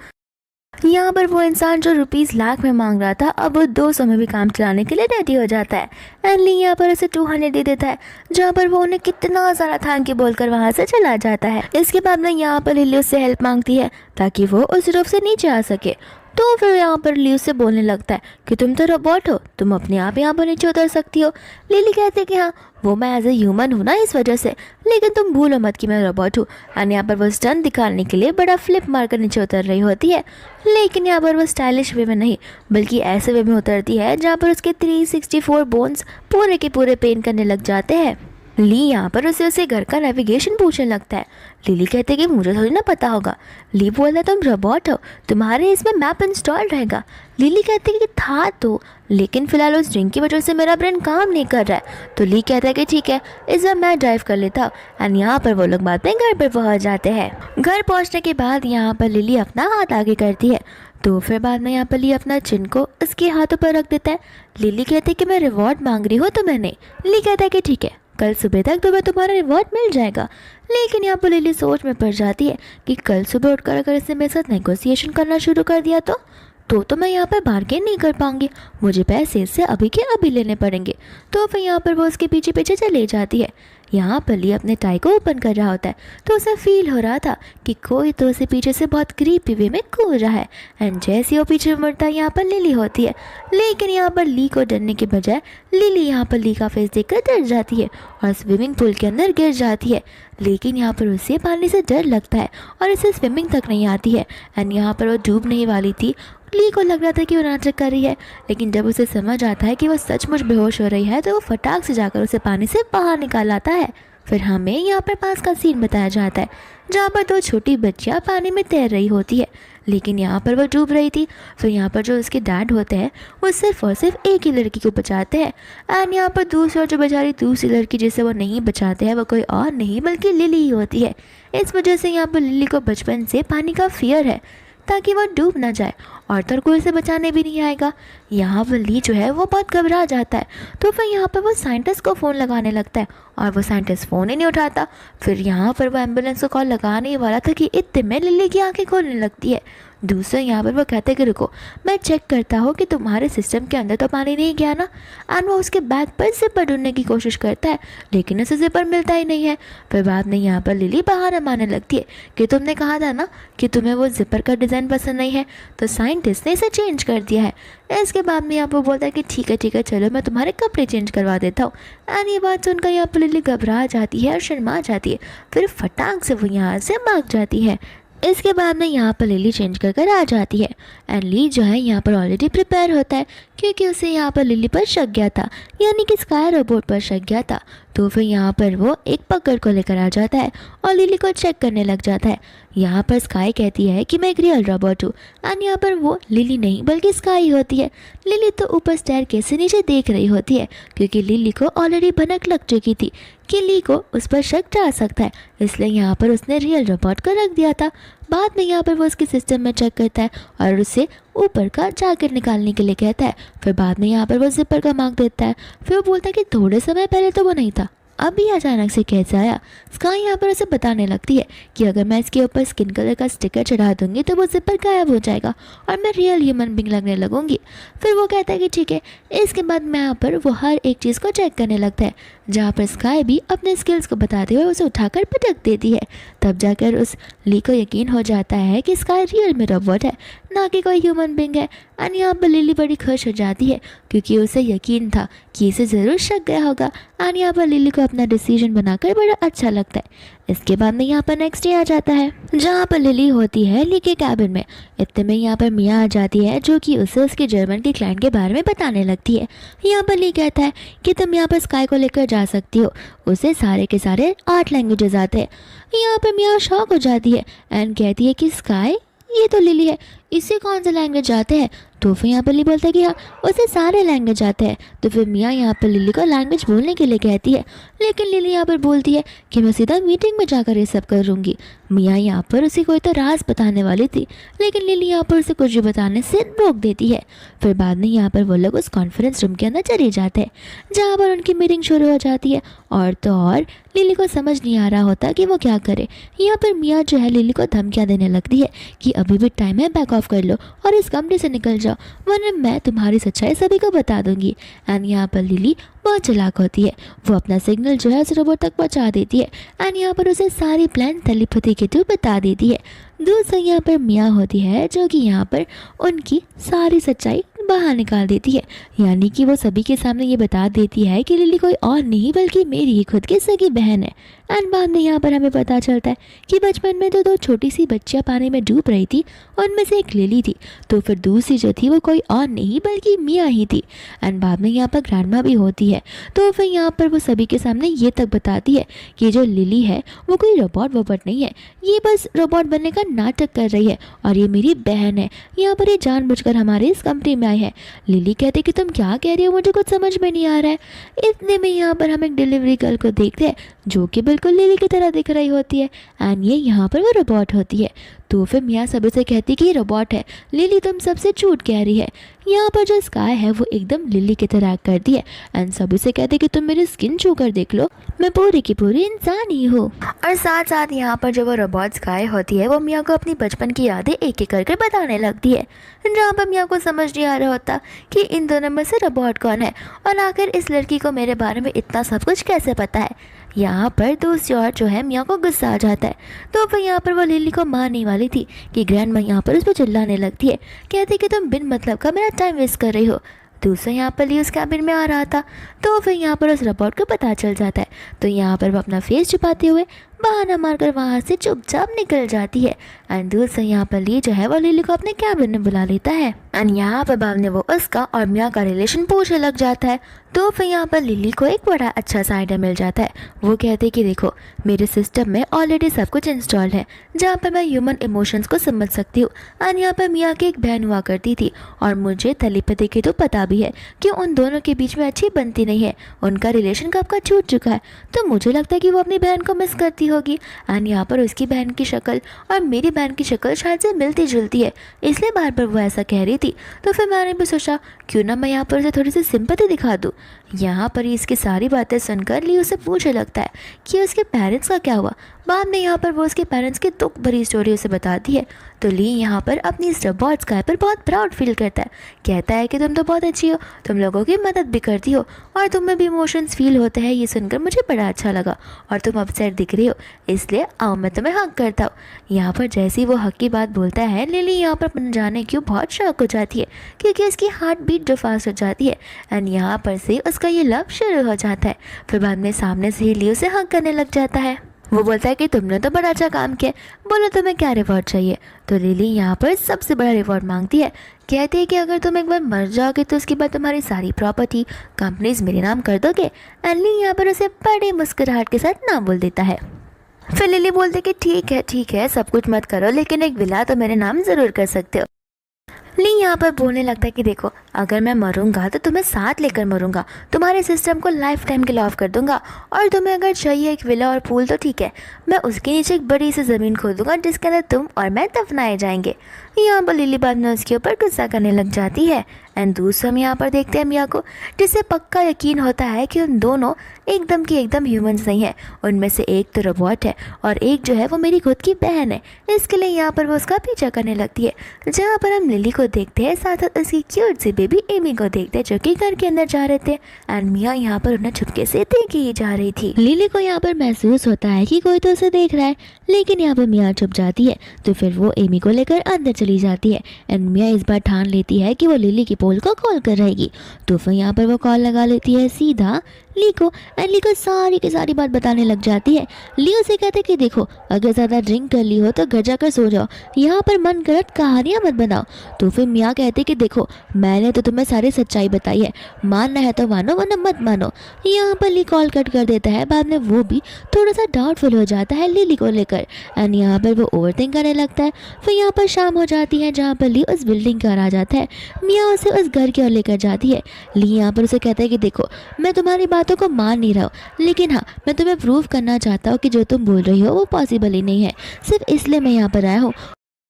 यहाँ पर वो इंसान जो रुपीस लाख में मांग रहा था, अब वो 200 में भी काम चलाने के लिए रेडी हो जाता है। एंड ली यहाँ पर उसे 200 दे देता है, जहाँ पर वो उन्हें कितना सारा थैंक यू बोलकर वहाँ से चला जाता है। इसके बाद में यहाँ पर लिली उससे हेल्प मांगती है ताकि वो उस रूफ से नीचे आ सके। तो फिर यहाँ पर ली उससे बोलने लगता है कि तुम तो रोबोट हो, तुम अपने आप यहाँ पर नीचे उतर सकती हो। लिली कहती है कि हाँ वो मैं एज ए ह्यूमन हूँ ना इस वजह से, लेकिन तुम भूलो मत कि मैं रोबोट हूँ। और यहाँ पर वो स्टंट दिखाने के लिए बड़ा फ्लिप मारकर नीचे उतर रही होती है, लेकिन यहाँ पर वो स्टाइलिश वे में नहीं बल्कि ऐसे वे में उतरती है जहाँ पर उसके 364 बोन्स पूरे के पूरे पेन करने लग जाते हैं। ली यहाँ पर उसे घर का नेविगेशन पूछने लगता है। लिली कहते हैं कि मुझे थोड़ी ना पता होगा। ली बोलता है तुम रोबोट हो, तुम्हारे इसमें मैप इंस्टॉल रहेगा। लिली कहती है कि था तो, लेकिन फिलहाल उस ड्रिंक की वजह से मेरा ब्रेन काम नहीं कर रहा है। तो ली कहता है कि ठीक है इस बार मैं ड्राइव कर लेता हूँ। एंड यहाँ पर वो लोग बाद में घर पर पहुँच जाते हैं। घर पहुँचने के बाद यहाँ पर लिली अपना हाथ आगे करती है, तो फिर बाद में यहाँ पर ली अपना चिन को उसके हाथों पर रख देता है। लिली कहती है कि मैं रिवॉर्ड मांग रही हूँ तो मैंने। ली कहता है कि ठीक है कल सुबह तक तुम्हें तुम्हारा रिवॉर्ड मिल जाएगा। लेकिन यहाँ पर लिली सोच में पड़ जाती है कि कल सुबह उठकर अगर इसने मेरे साथ नेगोशिएशन करना शुरू कर दिया तो मैं यहाँ पर बार्गेन नहीं कर पाऊंगी, मुझे पैसे इससे अभी के अभी लेने पड़ेंगे। तो फिर यहाँ पर वो उसके पीछे पीछे चले जाती है। यहाँ पर ली अपने टाई को ओपन कर रहा होता है, तो उसे फील हो रहा था कि कोई तो उसे पीछे से बहुत क्रीपी वे में कूद रहा है। एंड जैसे वो पीछे मुड़ता है यहाँ पर लिली होती है, लेकिन यहाँ पर ली को डरने के बजाय लिली यहाँ पर ली का फेस देखकर डर जाती है और स्विमिंग पूल के अंदर गिर जाती है। लेकिन यहाँ पर उसे पानी से डर लगता है और इसे स्विमिंग तक नहीं आती है। एंड यहाँ पर वो डूबने वाली थी। ली को लग रहा था कि वो नाटक कर रही है, लेकिन जब उसे समझ आता है कि वो सचमुच बेहोश हो रही है तो वो फटाक से जाकर उसे पानी से बाहर निकाल आता है। फिर हमें यहाँ पर पास का सीन बताया जाता है, जहाँ पर दो छोटी बच्चियाँ पानी में तैर रही होती है, लेकिन यहाँ पर वो डूब रही थी। फिर यहाँ पर जो उसके डैड होते हैं वो सिर्फ और सिर्फ एक ही लड़की को बचाते हैं। एंड यहाँ पर दूसरी जो बेचारी दूसरी लड़की जिसे वो नहीं बचाते हैं वो कोई और नहीं बल्कि लिली ही होती है। इस वजह से यहाँ पर लिली को बचपन से पानी का फियर है ताकि वो डूब ना जाए, और तो कोई उसे बचाने भी नहीं आएगा। यहाँ पर ली जो है वो बहुत घबरा जाता है। तो फिर यहाँ पर वो साइंटिस्ट को फ़ोन लगाने लगता है और वो साइंटिस्ट फ़ोन ही नहीं उठाता। फिर यहाँ पर वो एम्बुलेंस को कॉल लगाने ही वाला था कि इतने में लिली की आंखें खोलने लगती है। दूसरा यहाँ पर वो कहते हैं कि रुको मैं चेक करता हूँ कि तुम्हारे सिस्टम के अंदर तो पानी नहीं गया ना। एंड वो उसके बैग पर जिपर ढूंढने की कोशिश करता है, लेकिन उसे जिपर मिलता ही नहीं है। फिर बाद में यहाँ पर लिली बहाना मारने लगती है कि तुमने कहा था ना कि तुम्हें वो जिपर का डिज़ाइन पसंद नहीं है, तो साइंटिस्ट ने इसे चेंज कर दिया है। इसके बाद में यहाँ पर बोलता है कि ठीक है चलो मैं तुम्हारे कपड़े चेंज करवा देता हूँ। एंड ये बात सुनकर यहाँ पर लिली घबरा जाती है और शर्मा जाती है। फिर फटाक से वो यहाँ से भाग जाती है। इसके बाद में यहाँ पर लिली चेंज कर आ जाती है। एंड ली जो है यहाँ पर ऑलरेडी प्रिपेयर होता है, क्योंकि उसे यहाँ पर लिली पर शक गया था, यानी कि स्काई रोबोट पर शक गया था। तो फिर यहाँ पर वो एक पकड़ को लेकर आ जाता है और लिली को चेक करने लग जाता है। यहाँ पर स्काई कहती है कि मैं एक रियल रोबोट हूँ, एंड यहाँ पर वो लिली नहीं बल्कि स्काई होती है। लिली तो ऊपर स्टेयरकेस से नीचे देख रही होती है, क्योंकि लिली को ऑलरेडी भनक लग चुकी थी कि ली को उस पर शक जा सकता है, इसलिए यहाँ पर उसने रियल रोबोट को रख दिया था। बाद में यहाँ पर वो उसके सिस्टम में चेक करता है और उसे ऊपर का जैकेट निकालने के लिए कहता है। फिर बाद में यहाँ पर वो जिपर का मार्क देता है। फिर वो बोलता है कि थोड़े समय पहले तो वो नहीं था, अभी अचानक से कैसे आया। स्काई यहाँ पर उसे बताने लगती है कि अगर मैं इसके ऊपर स्किन कलर का स्टिकर चढ़ा दूंगी तो वो जिपर गायब हो जाएगा और मैं रियल ह्यूमन बीइंग लगने लगूंगी। फिर वो कहता है कि ठीक है। इसके बाद मैं यहाँ पर वो हर एक चीज़ को चेक करने लगता है, जहाँ पर स्काई भी अपने स्किल्स को बताते हुए उसे उठाकर पटक देती है। तब जाकर उस ली को यकीन हो जाता है कि स्काई रियल में रोबोट है, ना कि कोई ह्यूमन बीइंग है। एंड यहाँ पर लिली बड़ी खुश हो जाती है क्योंकि उसे यकीन था कि इसे ज़रूर शक गया होगा। एंड यहाँ पर लिली को अपना डिसीजन बनाकर बड़ा अच्छा लगता है। इसके बाद में यहाँ पर नेक्स्ट डे आ जाता है, जहाँ पर लिली होती है ली के कैबिन में। इतने में यहाँ पर मिया आ जाती है, जो कि उसे उसके जर्मन के क्लाइंट के बारे में बताने लगती है। यहाँ पर ली कहता है कि तुम यहाँ पर स्काई को लेकर जा सकती हो, उसे सारे के सारे 8 लैंग्वेजेस आते हैं। यहाँ पर मिया शॉक हो जाती है एंड कहती है कि स्काई, ये तो लिली है, इससे कौन सा लैंग्वेज आते हैं। तो फिर यहाँ पर लिली बोलता है कि हाँ, उसे सारे लैंग्वेज आते हैं। तो फिर मिया यहाँ पर लिली को लैंग्वेज बोलने के लिए कहती है, लेकिन लिली यहाँ पर बोलती है कि मैं सीधा मीटिंग में जाकर ये सब करूँगी। मिया यहाँ पर उसे कोई तो राज बताने वाली थी, लेकिन लिली यहाँ पर उसे कुछ भी बताने से रोक देती है। फिर बाद में यहाँ पर वो लोग उस कॉन्फ्रेंस रूम के अंदर चले जाते हैं, जहाँ पर उनकी मीटिंग शुरू हो जाती है। और तो और लिली को समझ नहीं आ रहा होता कि वो क्या करे। यहाँ पर मिया जो है लिली को धमकियाँ देने लगती है कि अभी भी टाइम है, बैक ऑफ कर लो और इस कमरे से निकल जाओ, वरना मैं तुम्हारी सच्चाई सभी को बता दूंगी। एंड यहाँ पर लिली बहुत चालाक होती है, वो अपना सिग्नल जो है उस रोबोट तक पहुँचा देती है। एंड यहाँ पर उसे सारी प्लान टेलीपैथी के थ्रू बता देती है। दूसरा यहाँ पर मिया होती है, जो कि यहाँ पर उनकी सारी सच्चाई बाहर निकाल देती है, यानी कि वो सभी के सामने ये बता देती है कि लिली कोई और नहीं बल्कि मेरी ही खुद की सगी बहन है। एंड बाद में यहाँ पर हमें पता चलता है कि बचपन में तो 2 छोटी सी बच्चियाँ पानी में डूब रही थी, उनमें से एक लिली थी, तो फिर दूसरी जो थी वो कोई और नहीं बल्कि मिया ही थी। एंड बाद में यहाँ पर ग्रैंडमा भी होती है, तो फिर यहाँ पर वो सभी के सामने ये तक बताती है कि जो लिली है वो कोई रोबोट वोबोट नहीं है, ये बस रोबोट बनने का नाटक कर रही है और ये मेरी बहन है। यहाँ पर ये जानबूझकर हमारे इस कंपनी में आई है। लिली कहते कि तुम क्या कह रही हो, मुझे कुछ समझ में नहीं आ रहा है। इतने में यहाँ पर हम एक डिलीवरी गर्ल को देखते हैं, जो कि बिल्कुल लिली की तरह दिख रही होती है। एंड ये यहाँ पर वो रोबोट होती है। तो फिर मियाँ सभी से कहती कि ये रोबोट है, लिली तुम सबसे झूठ कह रही है। यहाँ पर जो स्काई है वो एकदम लिली की तरह एक्ट करती है एंड सभी से कहती कि तुम मेरी स्किन छू कर देख लो, मैं पूरी की पूरी इंसान ही हूँ। और साथ साथ यहाँ पर जो वो रोबोट स्काई होती है वो मियाँ को अपनी बचपन की यादें एक एक करके बताने लगती है, जहाँ पर मियाँ को समझ नहीं आ रहा होता कि इन दोनों में से रोबोट कौन है और आखिर इस लड़की को मेरे बारे में इतना सब कुछ कैसे पता है। यहाँ पर दूसरी ओर जो है मियाँ को गुस्सा आ जाता है, तो फिर यहाँ पर वो लिली को मारने वाली थी कि ग्रैंडमा यहाँ पर उस पर चिल्लाने लगती है, कहती कि तुम बिन मतलब का मेरा टाइम वेस्ट कर रही हो। दूसरा यहाँ पर ली उस कैबिन में आ रहा था, तो फिर यहाँ पर उस रोबोट को पता चल जाता है, तो यहाँ पर वो अपना फेस छुपाते हुए बहाना मारकर वहाँ से चुपचाप निकल जाती है। एंड दूसरा यहाँ पर ली जो है वो लिली को अपने कैबिन में बुला लेता है एंड यहाँ पर बाद में वो उसका और मियाँ का रिलेशन पूछने लग जाता है। तो फिर यहाँ पर लिली को एक बड़ा अच्छा सा आइडिया मिल जाता है। वो कहते हैं कि देखो मेरे सिस्टम में ऑलरेडी सब कुछ इंस्टॉल है, जहाँ पर मैं ह्यूमन इमोशंस को समझ सकती हूँ। एंड यहाँ पर मियाँ की एक बहन हुआ करती थी और मुझे टेलीपैथी की तो पता भी है कि उन दोनों के बीच में अच्छी बनती नहीं है, उनका रिलेशन कब का छूट चुका है। तो मुझे लगता है कि वो अपनी बहन को मिस करती होगी। एंड यहाँ पर उसकी बहन की शक्ल और मेरी बहन की शक्ल शायद से मिलती जुलती है, इसलिए बार बार वो ऐसा कह रही थी। तो फिर मैंने भी सोचा क्यों ना मैं यहाँ पर उसे थोड़ी सी सिंपैथी दिखा दूँ। यहाँ पर इसकी सारी बातें सुनकर ली उसे पूछने लगता है कि उसके पेरेंट्स का क्या हुआ। बाद में यहाँ पर वो उसके पेरेंट्स की दुख भरी स्टोरी उसे बताती है। तो ली यहाँ पर अपनी इस रोबोट स्काई पर बहुत प्राउड फील करता है, कहता है कि तुम तो बहुत अच्छी हो, तुम लोगों की मदद भी करती हो और तुम में भी इमोशंस फील होते हैं। ये सुनकर मुझे बड़ा अच्छा लगा और तुम अपसेट दिख रही हो, इसलिए आओ मैं तुम्हें हक करता हूँ। यहाँ पर जैसे ही वो हक की बात बोलता है, लिली यहाँ पर जाने क्यों बहुत शौक हो जाती है, क्योंकि उसकी हार्ट बीट जो फास्ट हो जाती है एंड यहाँ पर से उसका ये लव शुरू हो जाता है। फिर बाद में सामने से ही ली उसे हक करने लग जाता है। वो बोलता है कि तुमने तो बड़ा अच्छा काम किया, बोलो तुम्हें क्या रिवॉर्ड चाहिए। तो लिली यहाँ पर सबसे बड़ा रिवॉर्ड मांगती है, कहती है कि अगर तुम एक बार मर जाओगे तो उसके बाद तुम्हारी सारी प्रॉपर्टी कंपनीज मेरे नाम कर दोगे। एंड ली यहाँ पर उसे बड़ी मुस्कुराहट के साथ नाम बोल देता है। फिर लिली बोलती कि ठीक है सब कुछ मत करो, लेकिन एक विला तो मेरे नाम ज़रूर कर सकते हो। ली यहाँ पर बोलने लगता है कि देखो, अगर मैं मरूंगा तो तुम्हें साथ लेकर मरूंगा, तुम्हारे सिस्टम को लाइफ टाइम के लिए ऑफ कर दूंगा, और तुम्हें अगर चाहिए एक विला और पूल तो ठीक है, मैं उसके नीचे एक बड़ी सी ज़मीन खोद दूंगा जिसके अंदर तुम और मैं दफनाए जाएंगे। यहाँ पर लिली बाद में उसके ऊपर गुस्सा करने लग जाती है। एंड दूसरा हम यहाँ पर देखते हैं मिया को, जिसे पक्का यकीन होता है कि उन दोनों एकदम की एकदम ह्यूमंस नहीं है, उनमें से एक तो रोबोट है और एक जो है वो मेरी खुद की बहन है। इसके लिए यहाँ पर वो उसका पीछा करने लगती है, जहाँ पर हम लिली को देखते हैं, साथ साथ उसकी क्यूट सी बेबी एमी को देखते हैं जो कि घर के अंदर जा रहे थे। एंड मिया यहाँ पर उन्हें छुपके से देख ही जा रही थी। लिली को यहाँ पर महसूस होता है कि कोई तो उसे देख रहा है, लेकिन यहाँ पर मिया छुप जाती है, तो फिर वो एमी को लेकर अंदर चली जाती है। एंड मिया इस बार ठान लेती है कि वो लिली की पोल को कॉल कर रहेगी, तो फिर यहाँ पर वो कॉल लगा लेती है सीधा ली को। एंड ली को सारी की सारी बात बताने लग जाती है। ली उसे कहते कि देखो, अगर ज़्यादा ड्रिंक कर ली हो तो घर जाकर सो जाओ, यहाँ पर मन गलत कहानियाँ मत बनाओ। तो फिर मियाँ कहते कि देखो, मैंने तो तुम्हें सारी सच्चाई बताई है, मानना है तो मानो वरना मत मानो। यहाँ पर ली कॉल कट कर देता है। बाद में वो भी थोड़ा सा डाउटफुल हो जाता है लिली को लेकर। एंड यहाँ पर वो ओवरथिंक करने लगता है। फिर यहाँ पर शाम हो जाती है, जहाँ पर ली उस बिल्डिंग का आ जाता है। मियाँ उसे उस घर की ओर लेकर जाती है। ली यहाँ पर उसे कहता है कि देखो, मैं तुम्हारी बातों को मान नहीं रहा हूँ, लेकिन हाँ, मैं तुम्हें प्रूव करना चाहता हूँ कि जो तुम बोल रही हो वो पॉसिबल ही नहीं है, सिर्फ इसलिए मैं यहाँ पर आया हूँ।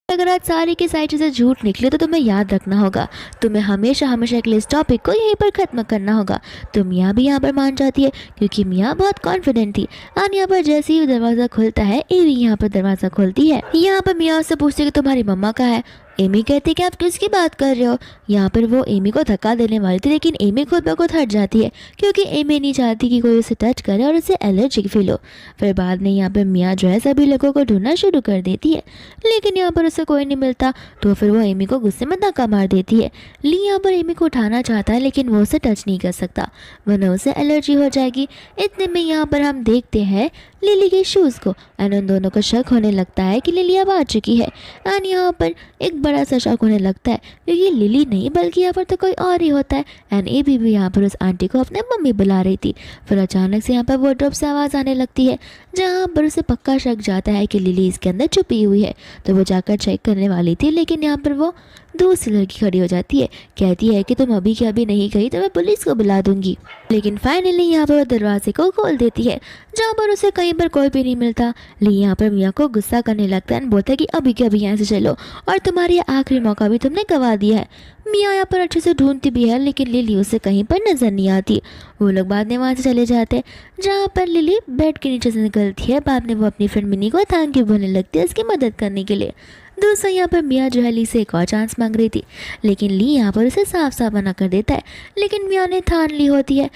अगर आज सारी की सारी चीज़ें झूठ निकले तो तुम्हें याद रखना होगा, तुम्हें हमेशा हमेशा के लिए इस टॉपिक को यहीं पर ख़त्म करना होगा। तो मियाँ भी यहाँ पर मान जाती है, क्योंकि मियाँ बहुत कॉन्फिडेंट थी। और यहाँ पर जैसे ही दरवाज़ा खुलता है, एवी यहाँ पर दरवाज़ा खोलती है। यहाँ पर मियाँ उससे पूछती है कि तुम्हारी मम्मा कहाँ है। एमी कहती है कि आप किसकी बात कर रहे हो। यहाँ पर वो एमी को धक्का देने वाली थी, लेकिन एमी खुद ब खुद हट जाती है, क्योंकि एमी नहीं चाहती कि कोई उसे टच करे और उसे एलर्जी फील हो। फिर बाद में यहाँ पर मियाँ जो है सभी लोगों को ढूंढना शुरू कर देती है, लेकिन यहाँ पर उसे कोई नहीं मिलता। तो फिर वो एमी को गुस्से में धक्का मार देती है। ली यहाँ पर एमी को उठाना चाहता है, लेकिन वो उसे टच नहीं कर सकता, वरना उसे एलर्जी हो जाएगी। इतने में यहाँ पर हम देखते हैं लिली के शूज़ को। एंड उन दोनों को शक होने लगता है कि लिली अब आ चुकी है। एंड यहाँ पर एक बड़ा सा शक होने लगता है, क्योंकि लिली नहीं बल्कि यहाँ पर तो कोई और ही होता है। एंड एबी भी यहाँ पर उस आंटी को अपने मम्मी बुला रही थी। फिर अचानक से यहाँ पर वार्डरोब से आवाज़ आने लगती है, जहाँ पर उसे पक्का शक जाता है कि लिली इसके अंदर छुपी हुई है। तो वो जाकर चेक करने वाली थी, लेकिन यहाँ पर वो दूसरी लड़की खड़ी हो जाती है, कहती है कि तुम अभी के अभी नहीं गई तो मैं पुलिस को बुला दूंगी। लेकिन फाइनली यहाँ पर वो दरवाजे को खोल देती है, जहाँ पर उसे कहीं पर कोई भी नहीं मिलता। ली यहाँ पर मियाँ को गुस्सा करने लगता है, बोलता है कि अभी के अभी यहाँ से चलो, और तुम्हारी आखिरी मौका भी तुमने गवा दिया है। मियाँ यहाँ पर अच्छे से ढूंढती भी है, लेकिन लिली उसे कहीं पर नजर नहीं आती। वो लोग बाद में वहाँ से चले जाते हैं, जहाँ पर लिली बेड के नीचे से निकलती है। बाद में वो अपनी फ्रेंड मिनी को थैंक यू बोलने लगती है उसकी मदद करने के लिए। दूसरा यहाँ पर मियाँ जो है ली से एक और चांस मांग रही थी, लेकिन ली यहाँ पर उसे साफ साफ मना कर देता है। लेकिन मियाँ ने ठान ली होती है,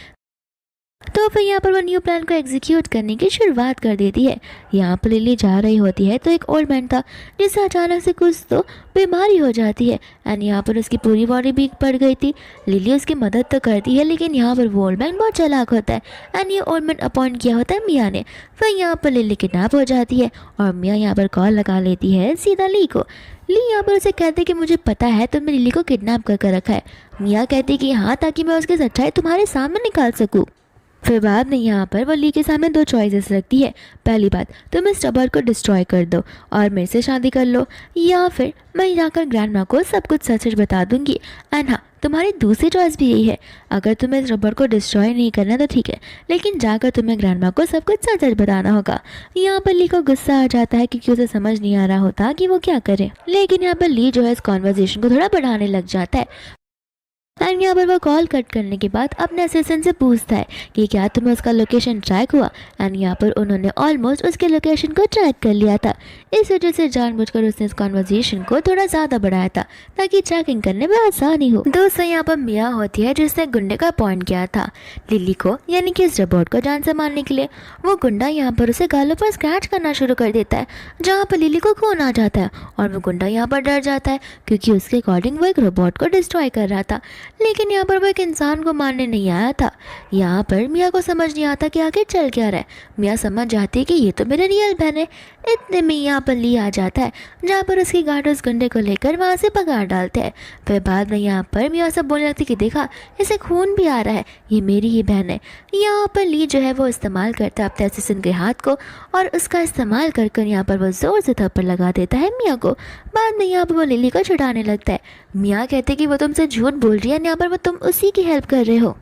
तो फिर यहाँ पर वो न्यू प्लान को एग्जीक्यूट करने की शुरुआत कर देती है। यहाँ पर लिली जा रही होती है तो एक ओल्ड मैन था, जिसे अचानक से कुछ तो बीमारी हो जाती है। एंड यहाँ पर उसकी पूरी बॉडी वीक पड़ गई थी। लिली उसकी मदद तो करती है, लेकिन यहाँ पर वो ओल्ड मैन बहुत चालाक होता है। एंड ये ओल्ड मैन अपॉइंट किया होता है मियाँ ने। फिर यहाँ पर लिली किडनैप हो जाती है, और मियाँ यहाँ पर कॉल लगा लेती है सीधा ली को। ली यहाँ पर उसे कहते कि मुझे पता है तुमने लिली को किडनैप कर रखा है। मियाँ कहती कि हाँ, ताकि मैं उसकी सच्चाई तुम्हारे सामने निकाल सकूँ। फिर बाद में यहाँ पर वो ली के सामने दो चॉइसेस रखती है। पहली बात, तुम इस रबर को डिस्ट्रॉय कर दो और मेरे से शादी कर लो, या फिर मैं जाकर ग्रैंडमा को सब कुछ सच सच बता दूंगी। एंड हाँ, तुम्हारी दूसरी चॉइस भी यही है, अगर तुम्हें इस रबर को डिस्ट्रॉय नहीं करना तो ठीक है, लेकिन जाकर तुम्हें ग्रैंडमा को सब कुछ सच सच बताना होगा। यहाँ पर ली को गुस्सा आ जाता है, क्योंकि उसे समझ नहीं आ रहा होता कि वो क्या करे। लेकिन यहाँ पर ली जो है इस कॉन्वर्जेशन को थोड़ा बढ़ाने लग जाता है। एंड यहाँ पर वो कॉल कट करने के बाद अपने असिस्टेंट से पूछता है कि क्या तुम्हें उसका लोकेशन ट्रैक हुआ। एंड यहाँ पर उन्होंने ऑलमोस्ट उसके लोकेशन को ट्रैक कर लिया था। इस वजह से जानबूझकर उसने इस कॉन्वर्जेशन को थोड़ा ज़्यादा बढ़ाया था, ताकि ट्रैकिंग करने में आसानी हो। दोस्तों, यहाँ पर मियाँ होती है, जिसने गुंडे का अपॉइंट किया था लिली को, यानी कि इस रोबोट को जान से मारने के लिए। वो गुंडा यहाँ पर उसे गालों पर स्क्रैच करना शुरू कर देता है, जहाँ पर लिली को खून आ जाता है, और वो गुंडा यहाँ पर डर जाता है, क्योंकि उसके अकॉर्डिंग वो एक रोबोट को डिस्ट्रॉय कर रहा था। लेकिन यहाँ पर वो एक इंसान को मारने नहीं आया था। यहाँ पर मिया को समझ नहीं आता कि आखिर चल क्या रहा है। मिया समझ जाती है कि ये तो मेरा रियल बहन है। इतने में यहाँ पर ली आ जाता है, जहाँ पर उसकी गार्ड उस गुंडे को लेकर वहाँ से भगा डालते हैं। फिर बाद में यहाँ पर मिया सब बोलने लगती कि देखा, इसे खून भी आ रहा है, ये मेरी ही बहन है। यहाँ पर ली जो है वो इस्तेमाल करता है अपने असिस्टेंट के हाथ को, और उसका इस्तेमाल कर यहाँ पर वो ज़ोर से थप्पड़ लगा देता है मिया को। बाद में यहाँ पर वो लिली को छुड़ाने लगता है। मिया कहते कि वो तुमसे झूठ बोल रही है, यहाँ पर वो तुम उसी की हेल्प कर रहे हो।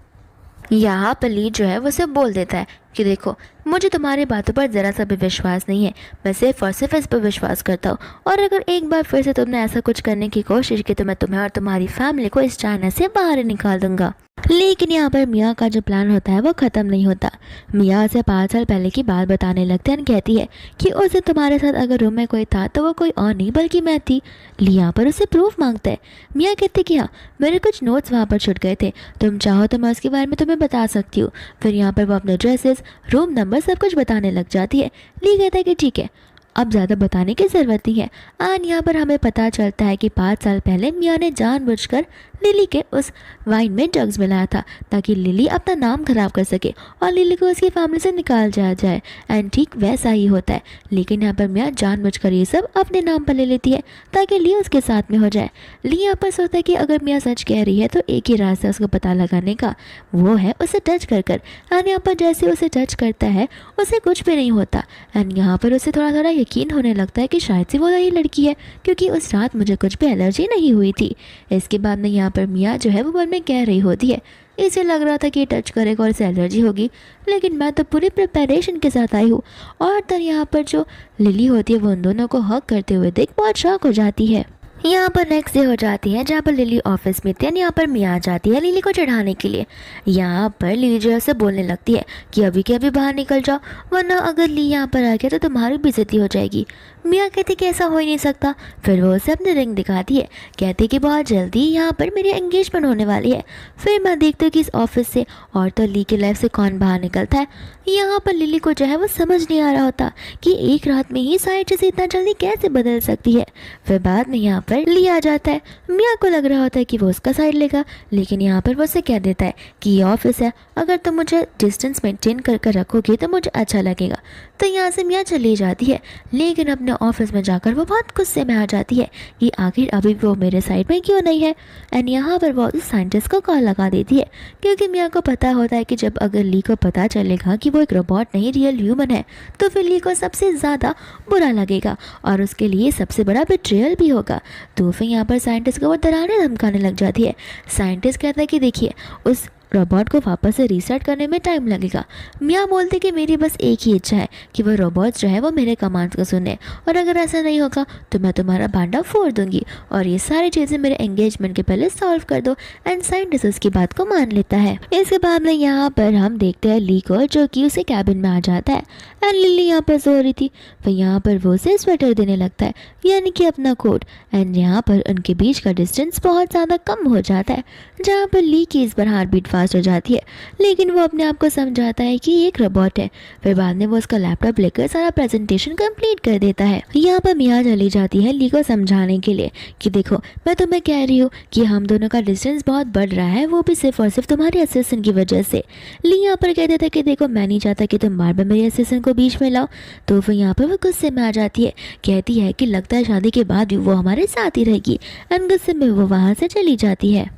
यहाँ पर ली जो है वो सब बोल देता है कि देखो, मुझे तुम्हारी बातों पर ज़रा सा भी विश्वास नहीं है, मैं सिर्फ और सिर्फ इस पर विश्वास करता हूँ, और अगर एक बार फिर से तुमने ऐसा कुछ करने की कोशिश की तो मैं तुम्हें और तुम्हारी फैमिली को इस चाइना से बाहर निकाल दूंगा। लेकिन यहाँ पर मिया का जो प्लान होता है वो ख़त्म नहीं होता। मिया उसे 5 साल पहले की बात बताने लगते हैं, कहती है कि उस दिन तुम्हारे साथ अगर रूम में कोई था तो वो कोई और नहीं बल्कि मैं थी। ली यहाँ पर उससे प्रूफ मांगता है। मिया कहते कि हाँ, मेरे कुछ नोट्स वहाँ पर छुट गए थे, तुम चाहो तो मैं उसके बारे में तुम्हें बता सकती हूँ। फिर यहाँ पर वो अपने ड्रेसेस, रूम नंबर सब कुछ बताने लग जाती है। ली कहता है कि ठीक है, अब ज़्यादा बताने की ज़रूरत नहीं है। और यहाँ पर हमें पता चलता है कि 5 साल पहले मिया ने जानबूझकर लिली के उस वाइन में ड्रग्स मिलाया था ताकि लिली अपना नाम खराब कर सके और लिली को उसकी फैमिली से निकाल जाया जाए। एंड ठीक वैसा ही होता है, लेकिन यहाँ पर मिया जानबूझकर ये सब अपने नाम पर ले लेती है ताकि ली उसके साथ में हो जाए। ली यहाँ पर सोचता है कि अगर मिया सच कह रही है तो एक ही रास्ता उसको पता लगाने का, वो है उसे टच कर कर। एंड यहाँ पर जैसे उसे टच करता है उसे कुछ भी नहीं होता। एंड यहाँ पर उसे थोड़ा थोड़ा यकीन होने लगता है कि शायद से वो वही लड़की है, क्योंकि उस रात मुझे कुछ भी एलर्जी नहीं हुई थी। इसके बाद में यहाँ पर मिया जो है वो मन में कह रही होती है, इसे लग रहा था कि टच करेगा और इसे एलर्जी होगी, लेकिन मैं तो पूरी प्रिपरेशन के साथ आई हूँ। और तब यहाँ पर जो लिली होती है वो उन दोनों को हक करते हुए देख बहुत शॉक हो जाती है। यहाँ पर नेक्स्ट डे हो जाती है, जहाँ पर लिली ऑफिस में थी। यहाँ पर मिया आ जाती है लिली को चढ़ाने के लिए। यहाँ पर लिली जो है उसे बोलने लगती है कि अभी के अभी बाहर निकल जाओ, वरना अगर ली यहाँ पर आ गया तो तुम्हारी बेइज्जती हो जाएगी। मिया कहती कि ऐसा हो ही नहीं सकता। फिर वो उसे अपनी रिंग दिखाती है, कहती कि बहुत जल्दी यहाँ पर मेरी एंगेजमेंट होने वाली है। फिर मैं देखती हूँ कि इस ऑफिस से और तो ली की लाइफ से कौन बाहर निकलता है। यहाँ पर लिली को जो है वो समझ नहीं आ रहा होता कि एक रात में ही सारी चीज़ें इतना जल्दी कैसे बदल सकती है। फिर बाद में यहाँ पर ली आ जाता है। मिया को लग रहा होता है कि वो उसका साइड लेगा, लेकिन यहाँ पर वो उसे कह देता है कि ये ऑफिस है, अगर तुम मुझे डिस्टेंस मेंटेन कर रखोगी तो मुझे अच्छा लगेगा। तो यहाँ से मिया चली जाती है, लेकिन अपने ऑफिस में जाकर वो बहुत गुस्से में आ जाती है कि आखिर अभी वो मेरे साइड में क्यों नहीं है। एंड यहाँ पर वो उस साइंटिस्ट को कॉल लगा देती है, क्योंकि मिया को पता होता है कि जब अगर ली को पता चलेगा कि वो एक रोबोट नहीं रियल ह्यूमन है तो फिर ली को सबसे ज़्यादा बुरा लगेगा और उसके लिए सबसे बड़ा बिट्रेयल भी होगा। तो फिर यहाँ पर साइंटिस्ट को वो डराने धमकाने लग जाती है। साइंटिस्ट कहता है कि देखिए, उस रोबोट को वापस से रीसेट करने में टाइम लगेगा। मिया बोलते कि मेरी बस एक ही इच्छा है कि वो रोबोट जो है वो मेरे कमांड्स को सुने, और अगर ऐसा नहीं होगा तो मैं तुम्हारा भांडा फोड़ दूंगी और ये सारी चीज़ें मेरे एंगेजमेंट के पहले सॉल्व कर दो। एंड साइंटिस्ट उसकी बात को मान लेता है। इसके बाद में यहाँ पर हम देखते हैं ली को, जो कि उसे कैबिन में आ जाता है। एंड लिली यहाँ पर सो रही थी, फिर यहाँ पर वो उसे स्वेटर देने लगता है, यानी कि अपना कोट। एंड यहाँ पर उनके बीच का डिस्टेंस बहुत ज़्यादा कम हो जाता है, जहाँ पर ली की इस बार हार्ट बीट फास्ट हो जाती है, लेकिन वो अपने आप को समझाता है कि ये एक रोबोट है। फिर बाद में वो उसका लैपटॉप लेकर सारा प्रेजेंटेशन कंप्लीट कर देता है। यहाँ पर मिया चली जाती है ली को समझाने के लिए कि देखो, मैं तुम्हें कह रही हूँ कि हम दोनों का डिस्टेंस बहुत बढ़ रहा है, वो भी सिर्फ और सिर्फ तुम्हारे असिस्टेंट की वजह से। ली यहाँ पर कह देता है कि देखो, मैं नहीं चाहता कि तुम बार बार मेरे असिस्टेंट को बीच में लाओ। तो फिर यहाँ पर वो गुस्से में आ जाती है, कहती है कि लगता है शादी के बाद भी वो हमारे साथ ही रहेगी। एंड गुस्से में वो वहाँ से चली जाती है।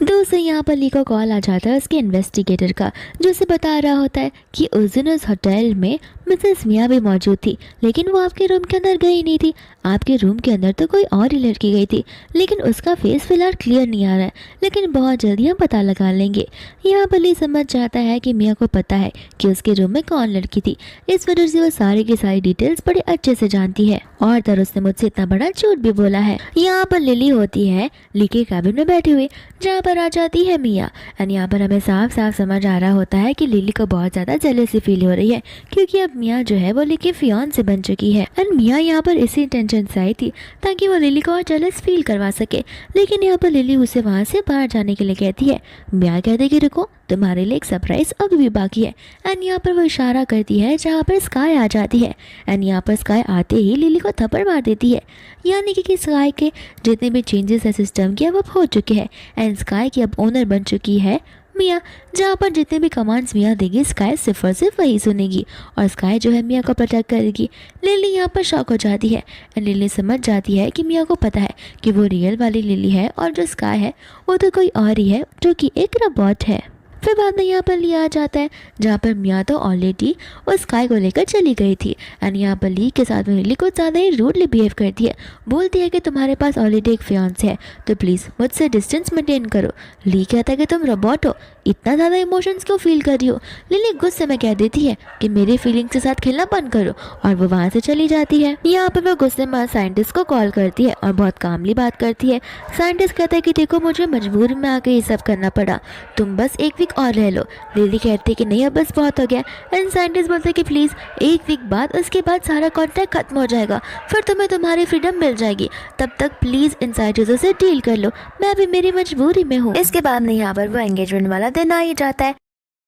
दोस्तों, यहाँ पर ली को कॉल आ जाता है उसके इन्वेस्टिगेटर का, जो उसे बता रहा होता है कि उस दिन उस होटल में मिसेस मिया भी मौजूद थी, लेकिन वो आपके रूम के अंदर गई नहीं थी। आपके रूम के अंदर तो कोई और ही लड़की गई थी, लेकिन उसका फेस फिलहाल क्लियर नहीं आ रहा है, लेकिन बहुत जल्दी हम पता लगा लेंगे। यहाँ पर ली समझ जाता है कि मिया को पता है कि उसके रूम में कौन लड़की थी, इस वजह से वो सारी की सारी डिटेल्स बड़े अच्छे से जानती है, और तर उसने मुझसे इतना बड़ा झूठ भी बोला है। यहाँ पर लिली होती है ली के कैबिन में बैठी हुई, जहाँ पर आ जाती है मिया। एंड यहाँ पर हमें साफ साफ समझ आ रहा होता है कि लिली को बहुत ज़्यादा जेलसी फील हो रही है, क्योंकि अब मिया जो है वो ली की फियांसे बन चुकी है। एंड मिया यहाँ पर इसी टेंशन से आई थी ताकि वो लिली को और जेलस फील करवा सके, लेकिन यहाँ पर लिली उसे वहाँ से बाहर जाने के लिए कहती है। मिया कहते कि रुको, तुम्हारे लिए एक सरप्राइज अभी भी बाकी है। एंड यहाँ पर वो इशारा करती है जहाँ पर स्काई आ जाती है। एंड यहाँ पर स्काई आते ही लिली को थप्पड़ मार देती है, यानी कि स्काई के जितने भी चेंजेस है सिस्टम के अब हो चुके हैं। एंड स्काई की अब ओनर बन चुकी है मिया, जहाँ पर जितने भी कमांड्स मिया देगी स्काई सिर्फ और सिर्फ वही सुनेगी और स्काई जो है मिया को प्रोटेक्ट करेगी। लिली यहाँ पर शॉक हो जाती है एंड लिली समझ जाती है कि मिया को पता है कि वो रियल वाली लिली है और जो स्काई है वो तो कोई और ही है जो कि एक रोबोट है। फिर बाद में यहाँ पर लिया आ जाता है जहाँ पर मिया तो ऑलरेडी उस स्काई को लेकर चली गई थी। एंड यहाँ पर ली के साथ में लिली कुछ ज़्यादा ही रूडली बिहेव करती है, बोलती है कि तुम्हारे पास ऑलरेडी एक फियांसे है तो प्लीज़ मुझसे डिस्टेंस मेंटेन करो। ली कहता है कि तुम रोबोट हो, इतना ज़्यादा इमोशंस क्यों फील कर रही हो। लिली गुस्से में कह देती है कि मेरे फीलिंग्स के साथ खेलना बंद करो और वो वहाँ से चली जाती है। यहाँ पर वो गुस्से में साइंटिस्ट को कॉल करती है और बहुत कामली बात करती है। साइंटिस्ट कहता है कि देखो मुझे मजबूरी में आके ये सब करना पड़ा, तुम बस एक वीक और रह लो। लिली कहती है कि नहीं अब बस बहुत हो गया। एंड साइंटिस्ट बोलते हैं कि प्लीज़ एक वीक बाद उसके बाद सारा कॉन्ट्रैक्ट खत्म हो जाएगा, फिर तुम्हें तुम्हारी फ्रीडम मिल जाएगी, तब तक प्लीज़ इन सारी चीज़ों से डील कर लो, मैं अभी मेरी मजबूरी में हूँ। इसके बाद में यहाँ पर वो एंगेजमेंट वाला दिन आ ही जाता है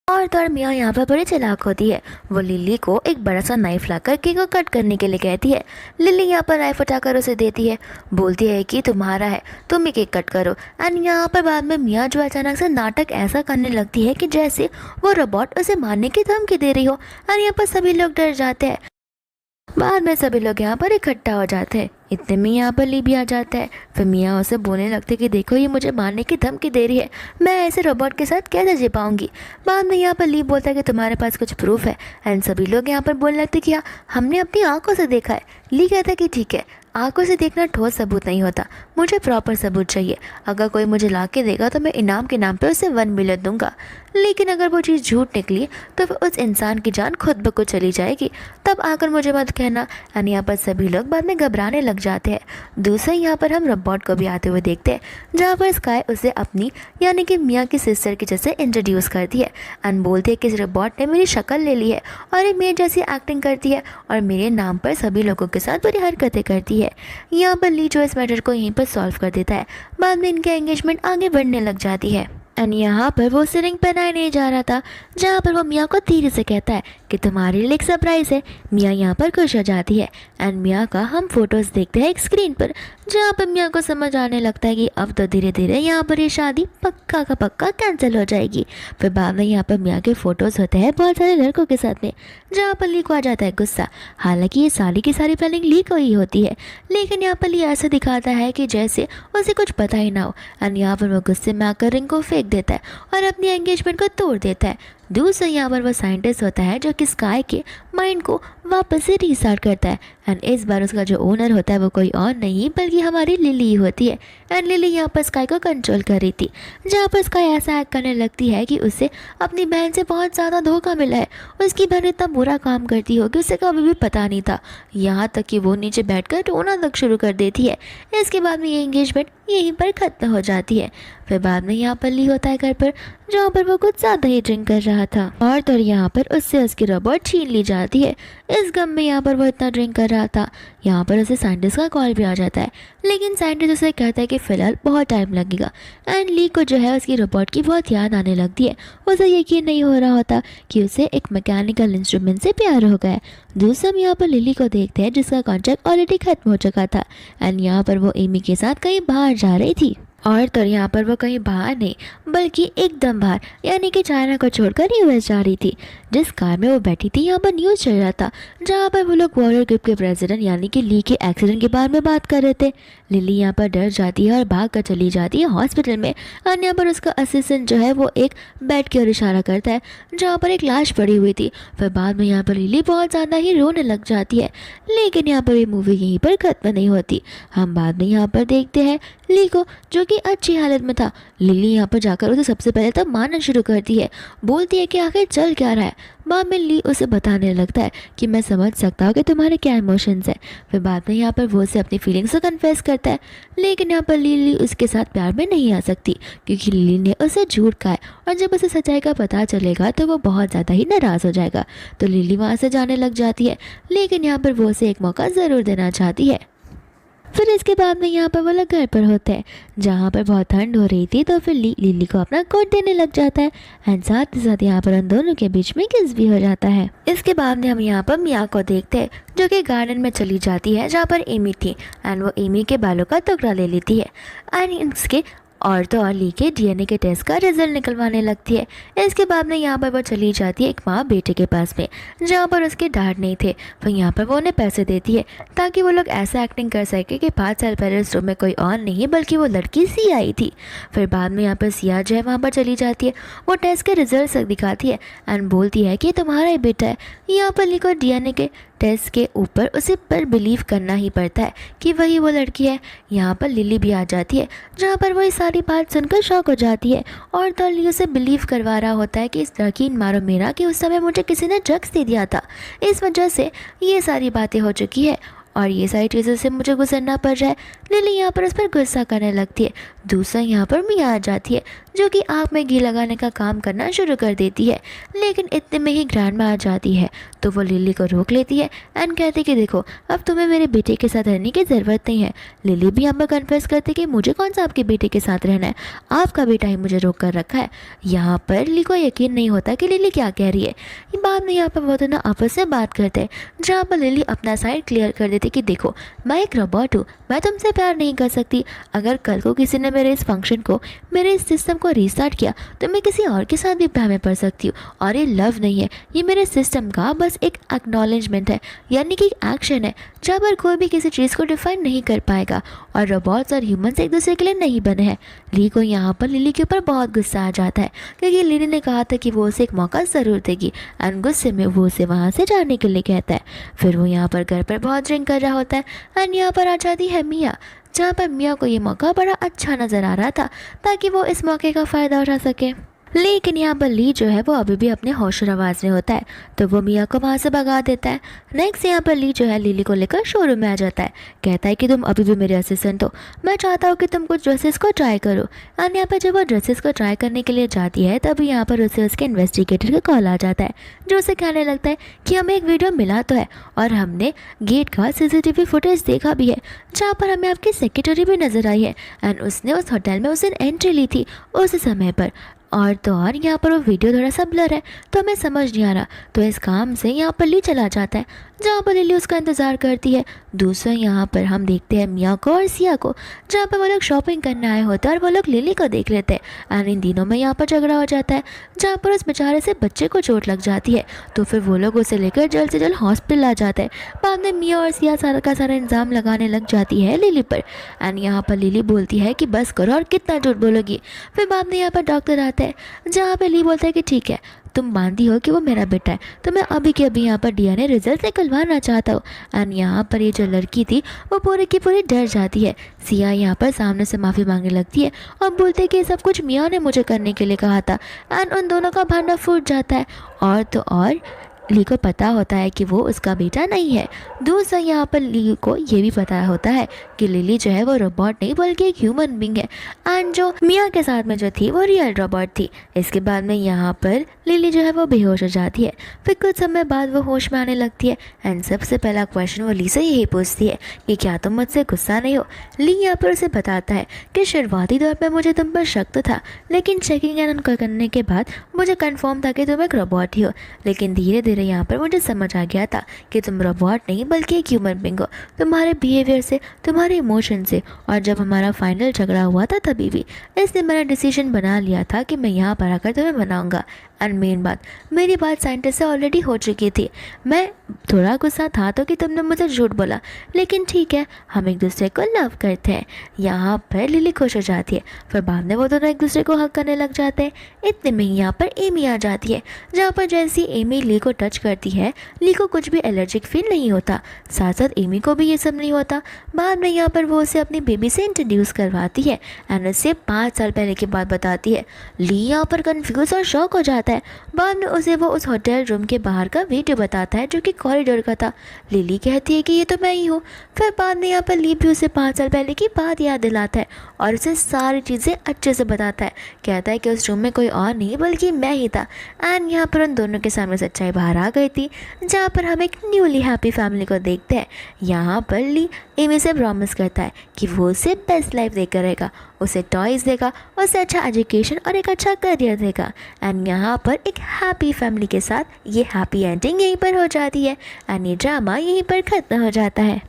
और तो मिया यहाँ पर बड़ी चालाक होती है। वो लिली को एक बड़ा सा नाइफ लाकर केक को कट करने के लिए कहती है। लिली यहाँ पर नाइफ उठाकर उसे देती है, बोलती है कि तुम्हारा है, तुम ही केक कट करो। एंड यहाँ पर बाद में मिया जो अचानक से नाटक ऐसा करने लगती है कि जैसे वो रोबोट उसे मारने की धमकी दे रही हो। और यहाँ पर सभी लोग डर जाते हैं। बाद में सभी लोग यहाँ पर इकट्ठा हो जाते हैं। इतने में यहाँ पर ली भी आ जाता है। फिर मियाँ उसे बोलने लगते कि देखो ये मुझे मारने की धमकी दे रही है, मैं ऐसे रोबोट के साथ कैसे जी पाऊंगी। बाद में यहाँ पर ली बोलता है कि तुम्हारे पास कुछ प्रूफ है। एंड सभी लोग यहाँ पर बोलने लगते कि हाँ हमने अपनी आंखों से देखा है। ली कहता है कि ठीक है, आंखों से देखना ठोस सबूत नहीं होता, मुझे प्रॉपर सबूत चाहिए। अगर कोई मुझे ला के देगा तो मैं इनाम के नाम पे उसे 1 मिलियन दूंगा, लेकिन अगर वो चीज़ झूठ निकली तो फिर उस इंसान की जान खुद ब खुद चली जाएगी, तब आकर मुझे मत कहना। एंड यहाँ पर सभी लोग बाद में घबराने लग जाते हैं। दूसरे यहाँ पर हम रोबोट को भी आते हुए देखते हैं, जहाँ पर स्काई उसे अपनी यानी कि मियाँ की सिस्टर की जैसे इंट्रोड्यूस करती है। एंड बोलती है कि इस रोबोट ने मेरी शक्ल ले ली है और ये मेरे जैसी एक्टिंग करती है और मेरे नाम पर सभी लोगों के साथ बुरी हरकतें करती है। यहाँ पर ली जो इस मैटर को यहीं पर सॉल्व कर देता है। बाद में इनका एंगेजमेंट आगे बढ़ने लग जाती है। एंड यहाँ पर वो उसे रिंग पहनाया नहीं जा रहा था, जहाँ पर वो मियाँ को धीरे से कहता है कि तुम्हारे लिए एक सरप्राइज़ है। मियाँ यहाँ पर खुश हो जाती है। एंड मियाँ का हम फोटोज़ देखते हैं एक स्क्रीन पर, जहाँ पर मियाँ को समझ आने लगता है कि अब तो धीरे धीरे यहाँ पर ये शादी पक्का का पक्का कैंसिल हो जाएगी। फिर बाद में यहाँ पर मियाँ के फ़ोटोज़ होते हैं बहुत सारे लड़कों के साथ में, जहाँ पर ली को आ जाता है गुस्सा। हालांकि ये सारी की सारी प्लानिंग ली को ही होती है, लेकिन यहाँ पर ली ऐसे दिखाता है कि जैसे उसे कुछ पता ही ना हो। एंड यहाँ पर वो गुस्से में आकर रिंग को फेंक देता है और अपनी एंगेजमेंट को तोड़ देता है। दूसरा यहाँ पर वो साइंटिस्ट होता है जो कि स्काई के माइंड को वापस से रीस्टार्ट करता है। एंड इस बार उसका जो ओनर होता है वो कोई और नहीं बल्कि हमारी लिली ही होती है। एंड लिली यहाँ पर स्काई को कंट्रोल कर रही थी, जहाँ पर स्काई ऐसा एक्ट करने लगती है कि उसे अपनी बहन से बहुत ज़्यादा धोखा मिला है। उसकी बहन इतना बुरा काम करती हो कि उसे कभी भी पता नहीं था, यहाँ तक कि वो नीचे बैठकर रोना तक शुरू कर देती है। इसके बाद में ये एंगेजमेंट यहीं पर ख़त्म हो जाती है। फिर बाद में यहाँ पर ली होता है घर पर, जहाँ पर वो कुछ ज़्यादा ही ड्रिंक कर रहा था और तो यहाँ पर उससे उसकी रोबोट छीन ली जाती है। इस गम में यहाँ पर वो इतना ड्रिंक कर रहा था, यहाँ पर उसे साइंटिस्ट का कॉल भी आ जाता है, लेकिन साइंटिस्ट उसे कहता है कि फ़िलहाल बहुत टाइम लगेगा। एंड ली को जो है उसकी रोबोट की बहुत याद आने लगती है। उसे यकीन नहीं हो रहा होता कि उसे एक मैकेनिकल इंस्ट्रूमेंट से प्यार हो गया है। दूसरा हम यहाँ पर लिली को देखते हैं जिसका कॉन्ट्रैक्ट ऑलरेडी खत्म हो चुका था। एंड यहाँ पर वो एमी के साथ कहीं बाहर जा रही थी और तो यहाँ पर वो कहीं बाहर नहीं बल्कि एकदम बाहर यानी कि चाइना को छोड़कर यूएस जा रही थी। जिस कार में वो बैठी थी यहाँ पर न्यूज़ चल रहा था, जहाँ पर वो लोग वॉरियर ग्रुप के प्रेसिडेंट यानी कि ली के एक्सीडेंट के बारे में बात कर रहे थे। लिली यहाँ पर डर जाती है और भाग कर चली जाती है हॉस्पिटल में। और यहाँ पर उसका असिस्टेंट जो है वो एक बेड की ओर इशारा करता है जहाँ पर एक लाश पड़ी हुई थी। फिर बाद में यहाँ पर लिली बहुत ज़्यादा ही रोने लग जाती है, लेकिन यहाँ पर ये मूवी यहीं पर खत्म नहीं होती। हम बाद में यहाँ पर देखते हैं ली को जो कि अच्छी हालत में था। लिली यहाँ पर जाकर उसे सबसे पहले तो मारना शुरू करती है, बोलती है कि आखिर चल क्या रहा है। बाद में ली उसे बताने लगता है कि मैं समझ सकता हूँ कि तुम्हारे क्या इमोशंस हैं। फिर बाद में यहाँ पर वो उसे अपनी फीलिंग्स को कन्फेस करता है, लेकिन यहाँ पर लिली उसके साथ प्यार में नहीं आ सकती क्योंकि लिली ने उसे झूठ कहा है और जब उसे सच्चाई का पता चलेगा तो वो बहुत ज़्यादा ही नाराज़ हो जाएगा। तो लिली वहाँ से जाने लग जाती है, लेकिन यहाँ पर वो उसे एक मौका ज़रूर देना चाहती है। फिर इसके बाद में यहाँ पर वो लोग घर पर होते हैं जहाँ पर बहुत ठंड हो रही थी, तो फिर लिली को अपना कोट देने लग जाता है एंड साथ ही साथ यहाँ पर उन दोनों के बीच में किस भी हो जाता है। इसके बाद में हम यहाँ पर मिया को देखते हैं जो कि गार्डन में चली जाती है जहाँ पर एमी थी एंड वो एमी के बालों का टुकड़ा ले लेती है एंड इसके और तो और ली के डीएनए के टेस्ट का रिजल्ट निकलवाने लगती है। इसके बाद में यहाँ पर वो चली जाती है एक माँ बेटे के पास में जहाँ पर उसके डैड नहीं थे, तो यहाँ पर वो उन्हें पैसे देती है ताकि वो लोग ऐसा एक्टिंग कर सके कि 5 साल पहले उस रूम में कोई और नहीं बल्कि वो लड़की सिया आई थी। फिर बाद में यहाँ पर सिया जो है वहाँ पर चली जाती है, वो टेस्ट के रिजल्ट दिखाती है एंड बोलती है कि तुम्हारा ही बेटा है। यहाँ पर ली को डीएनए के टेस्ट के ऊपर उसे पर बिलीव करना ही पड़ता है कि वही वो लड़की है। यहाँ पर लिली भी आ जाती है जहाँ पर वही सारी बात सुनकर शॉक हो जाती है और तो लिली उसे बिलीव करवा रहा होता है कि इस यकीन मारो मेरा कि उस समय मुझे किसी ने ड्रग्स दे दिया था, इस वजह से ये सारी बातें हो चुकी है और ये सारी चीज़ों से मुझे गुजरना पड़ रहा है। लिली यहाँ पर उस पर गुस्सा करने लगती है। दूसरा यहाँ पर मिया आ जाती है जो कि आँख में घी लगाने का काम करना शुरू कर देती है, लेकिन इतने में ही ग्रैंडमा आ जाती है तो वो लिली को रोक लेती है एंड कहती कि देखो अब तुम्हें मेरे बेटे के साथ रहने की ज़रूरत नहीं है। लिली भी यहाँ पर कन्फेस करती कि मुझे कौन सा आपके बेटे के साथ रहना है, आपका बेटा ही मुझे रोक कर रखा है। यहाँ पर लिली को यकीन नहीं होता कि लिली क्या कह रही है। बाद में यहाँ पर वो दोनों आपस में बात करते हैं जहाँ पर लिली अपना साइड क्लियर कर देती कि देखो मैं एक रोबोट हूँ, मैं तुमसे प्यार नहीं कर सकती। अगर कल को किसी ने मेरे इस फंक्शन को, मेरे इस सिस्टम को रीस्टार्ट किया तो मैं किसी और के साथ भी प्यार में पड़ सकती हूँ और ये लव नहीं है, ये मेरे सिस्टम का बस एक एक्नॉलेजमेंट है, यानी कि एक्शन है जहाँ पर कोई भी किसी चीज़ को डिफाइन नहीं कर पाएगा और रोबोट्स और ह्यूमंस एक दूसरे के लिए नहीं बने हैं। ली को यहाँ पर लिली के ऊपर बहुत गुस्सा आ जाता है क्योंकि लिली ने कहा था कि वो उसे एक मौका ज़रूर देगी एंड गुस्से में वो उसे वहाँ से जाने के लिए कहता है। फिर वो यहाँ पर घर पर बहुत ड्रिंक कर रहा होता है एंड यहाँ पर आ जाती है मिया, जहाँ पर मिया को ये मौका बड़ा अच्छा नज़र आ रहा था ताकि वो इस मौके का फ़ायदा उठा सके। लेकिन यहाँ पर ली जो है वो अभी भी अपने होश और आवाज़ में होता है तो वो मिया को वहाँ से भगा देता है। नेक्स्ट यहाँ पर ली जो है लिली को लेकर शोरूम में आ जाता है, कहता है कि तुम अभी भी मेरे असिस्टेंट हो, मैं चाहता हूँ कि तुम कुछ ड्रेसेस को ट्राई करो। और यहाँ पर जब वो ड्रेसेस को ट्राई करने के लिए जाती है तभी यहाँ पर उसे उसके इन्वेस्टिगेटर का कॉल आ जाता है जो उसे कहने लगता है कि हमें एक वीडियो मिला तो है और हमने गेट का CCTV फुटेज देखा भी है जहाँ पर हमें आपकी सेक्रेटरी भी नज़र आई है एंड उसने उस होटल में उस दिन एंट्री ली थी उस समय पर। और तो और यहाँ पर वो वीडियो थोड़ा सा ब्लर है तो हमें समझ नहीं आ रहा, तो इस काम से यहाँ पर ली चला जाता है जहाँ पर लिली उसका इंतज़ार करती है। दूसरा यहाँ पर हम देखते हैं मिया को और सिया को जहाँ पर वो लोग शॉपिंग करने आए होते हैं और वो लोग लिली को देख लेते हैं एंड इन दिनों में यहाँ पर झगड़ा हो जाता है जहाँ पर उस बेचारे से बच्चे को चोट लग जाती है तो फिर वो लोग उसे लेकर जल्द से जल्द हॉस्पिटल आ जाते हैं। बाद में मिया और सिया सारा का सारा इल्ज़ाम लगाने लग जाती है लिली पर एंड यहाँ पर लिली बोलती है कि बस करो और कितना झूठ बोलोगी। फिर बाद में यहाँ पर डॉक्टर आता है जहाँ पर लिली बोलता है कि ठीक है तुम मानती हो कि वो मेरा बेटा है तो मैं अभी के अभी यहाँ पर डीएनए रिजल्ट निकलवाना चाहता हूँ। एंड यहाँ पर ये जो लड़की थी वो पूरी की पूरी डर जाती है। सिया यहाँ पर सामने से माफ़ी मांगने लगती है और बोलते हैं कि ये सब कुछ मिया ने मुझे करने के लिए कहा था एंड उन दोनों का भांडा फूट जाता है और तो और ली को पता होता है कि वो उसका बेटा नहीं है। दूसरा यहाँ पर ली को ये भी पता होता है कि लिली जो है वो रोबोट नहीं बल्कि एक ह्यूमन बींग है एंड जो मिया के साथ में जो थी वो रियल रोबोट थी। इसके बाद में यहाँ पर लिली जो है वो बेहोश हो जाती है। फिर कुछ समय बाद वो होश में आने लगती है एंड सबसे पहला क्वेश्चन वो ली से यही पूछती है कि क्या तुम मुझसे गुस्सा नहीं हो। ली यहाँ पर उसे बताता है कि शुरुआती दौर पर मुझे तुम पर शक तो था लेकिन चेकिंग एंड करने के बाद मुझे कंफर्म था कि तुम एक रोबोट ही हो, लेकिन धीरे धीरे यहाँ पर मुझे समझ आ गया था कि तुम रोबोट नहीं बल्कि एक ह्यूमन बीइंग हो। तुम्हारे बिहेवियर से, तुम्हारे इमोशन से और जब हमारा फाइनल झगड़ा हुआ था तभी भी, इसलिए मैंने डिसीजन बना लिया था कि मैं यहाँ पर आकर तुम्हें मनाऊंगा। एंड मेन बात, मेरी बात साइंटिस्ट से ऑलरेडी हो चुकी थी। मैं थोड़ा गुस्सा था तो कि तुमने मुझे झूठ बोला, लेकिन ठीक है हम एक दूसरे को लव करते हैं। यहाँ पर लिली खुश हो जाती है। फिर बाद में वो दोनों एक दूसरे को हक करने लग जाते हैं। इतने में ही यहाँ पर एमी आ जाती है जहाँ पर जैसी एमी ली को टच करती है ली को कुछ भी एलर्जिक फील नहीं होता, साथ साथ एमी को भी ये सब नहीं होता। बाद में यहाँ पर वो उसे अपनी बेबी से इंट्रोड्यूस करवाती है एंड उससे 5 साल पहले की बात बताती है। ली यहाँ पर कन्फ्यूज और शॉक हो जाता है जाता है। बाद में उसे वो उस होटल रूम के बाहर का वीडियो बताता है जो कि कॉरिडोर का था। लिली कहती है कि ये तो मैं ही हूँ। फिर बाद में यहाँ पर ली भी उसे 5 साल पहले की बात याद दिलाता है और उसे सारी चीज़ें अच्छे से बताता है। कहता है कि उस रूम में कोई और नहीं बल्कि मैं ही था। एंड यहाँ पर उन दोनों के सामने सच्चाई बाहर आ गई थी, जहाँ पर हम एक न्यूली हैप्पी फैमिली को देखते हैं। यहाँ पर ली एमी से प्रॉमिस करता है कि वो उसे बेस्ट लाइफ देकर रहेगा, उसे टॉयज़ देगा, उसे अच्छा एजुकेशन और एक अच्छा करियर देगा। एंड यहाँ पर एक हैप्पी फैमिली के साथ ये हैप्पी एंडिंग यहीं पर हो जाती है एंड ये ड्रामा यहीं पर ख़त्म हो जाता है।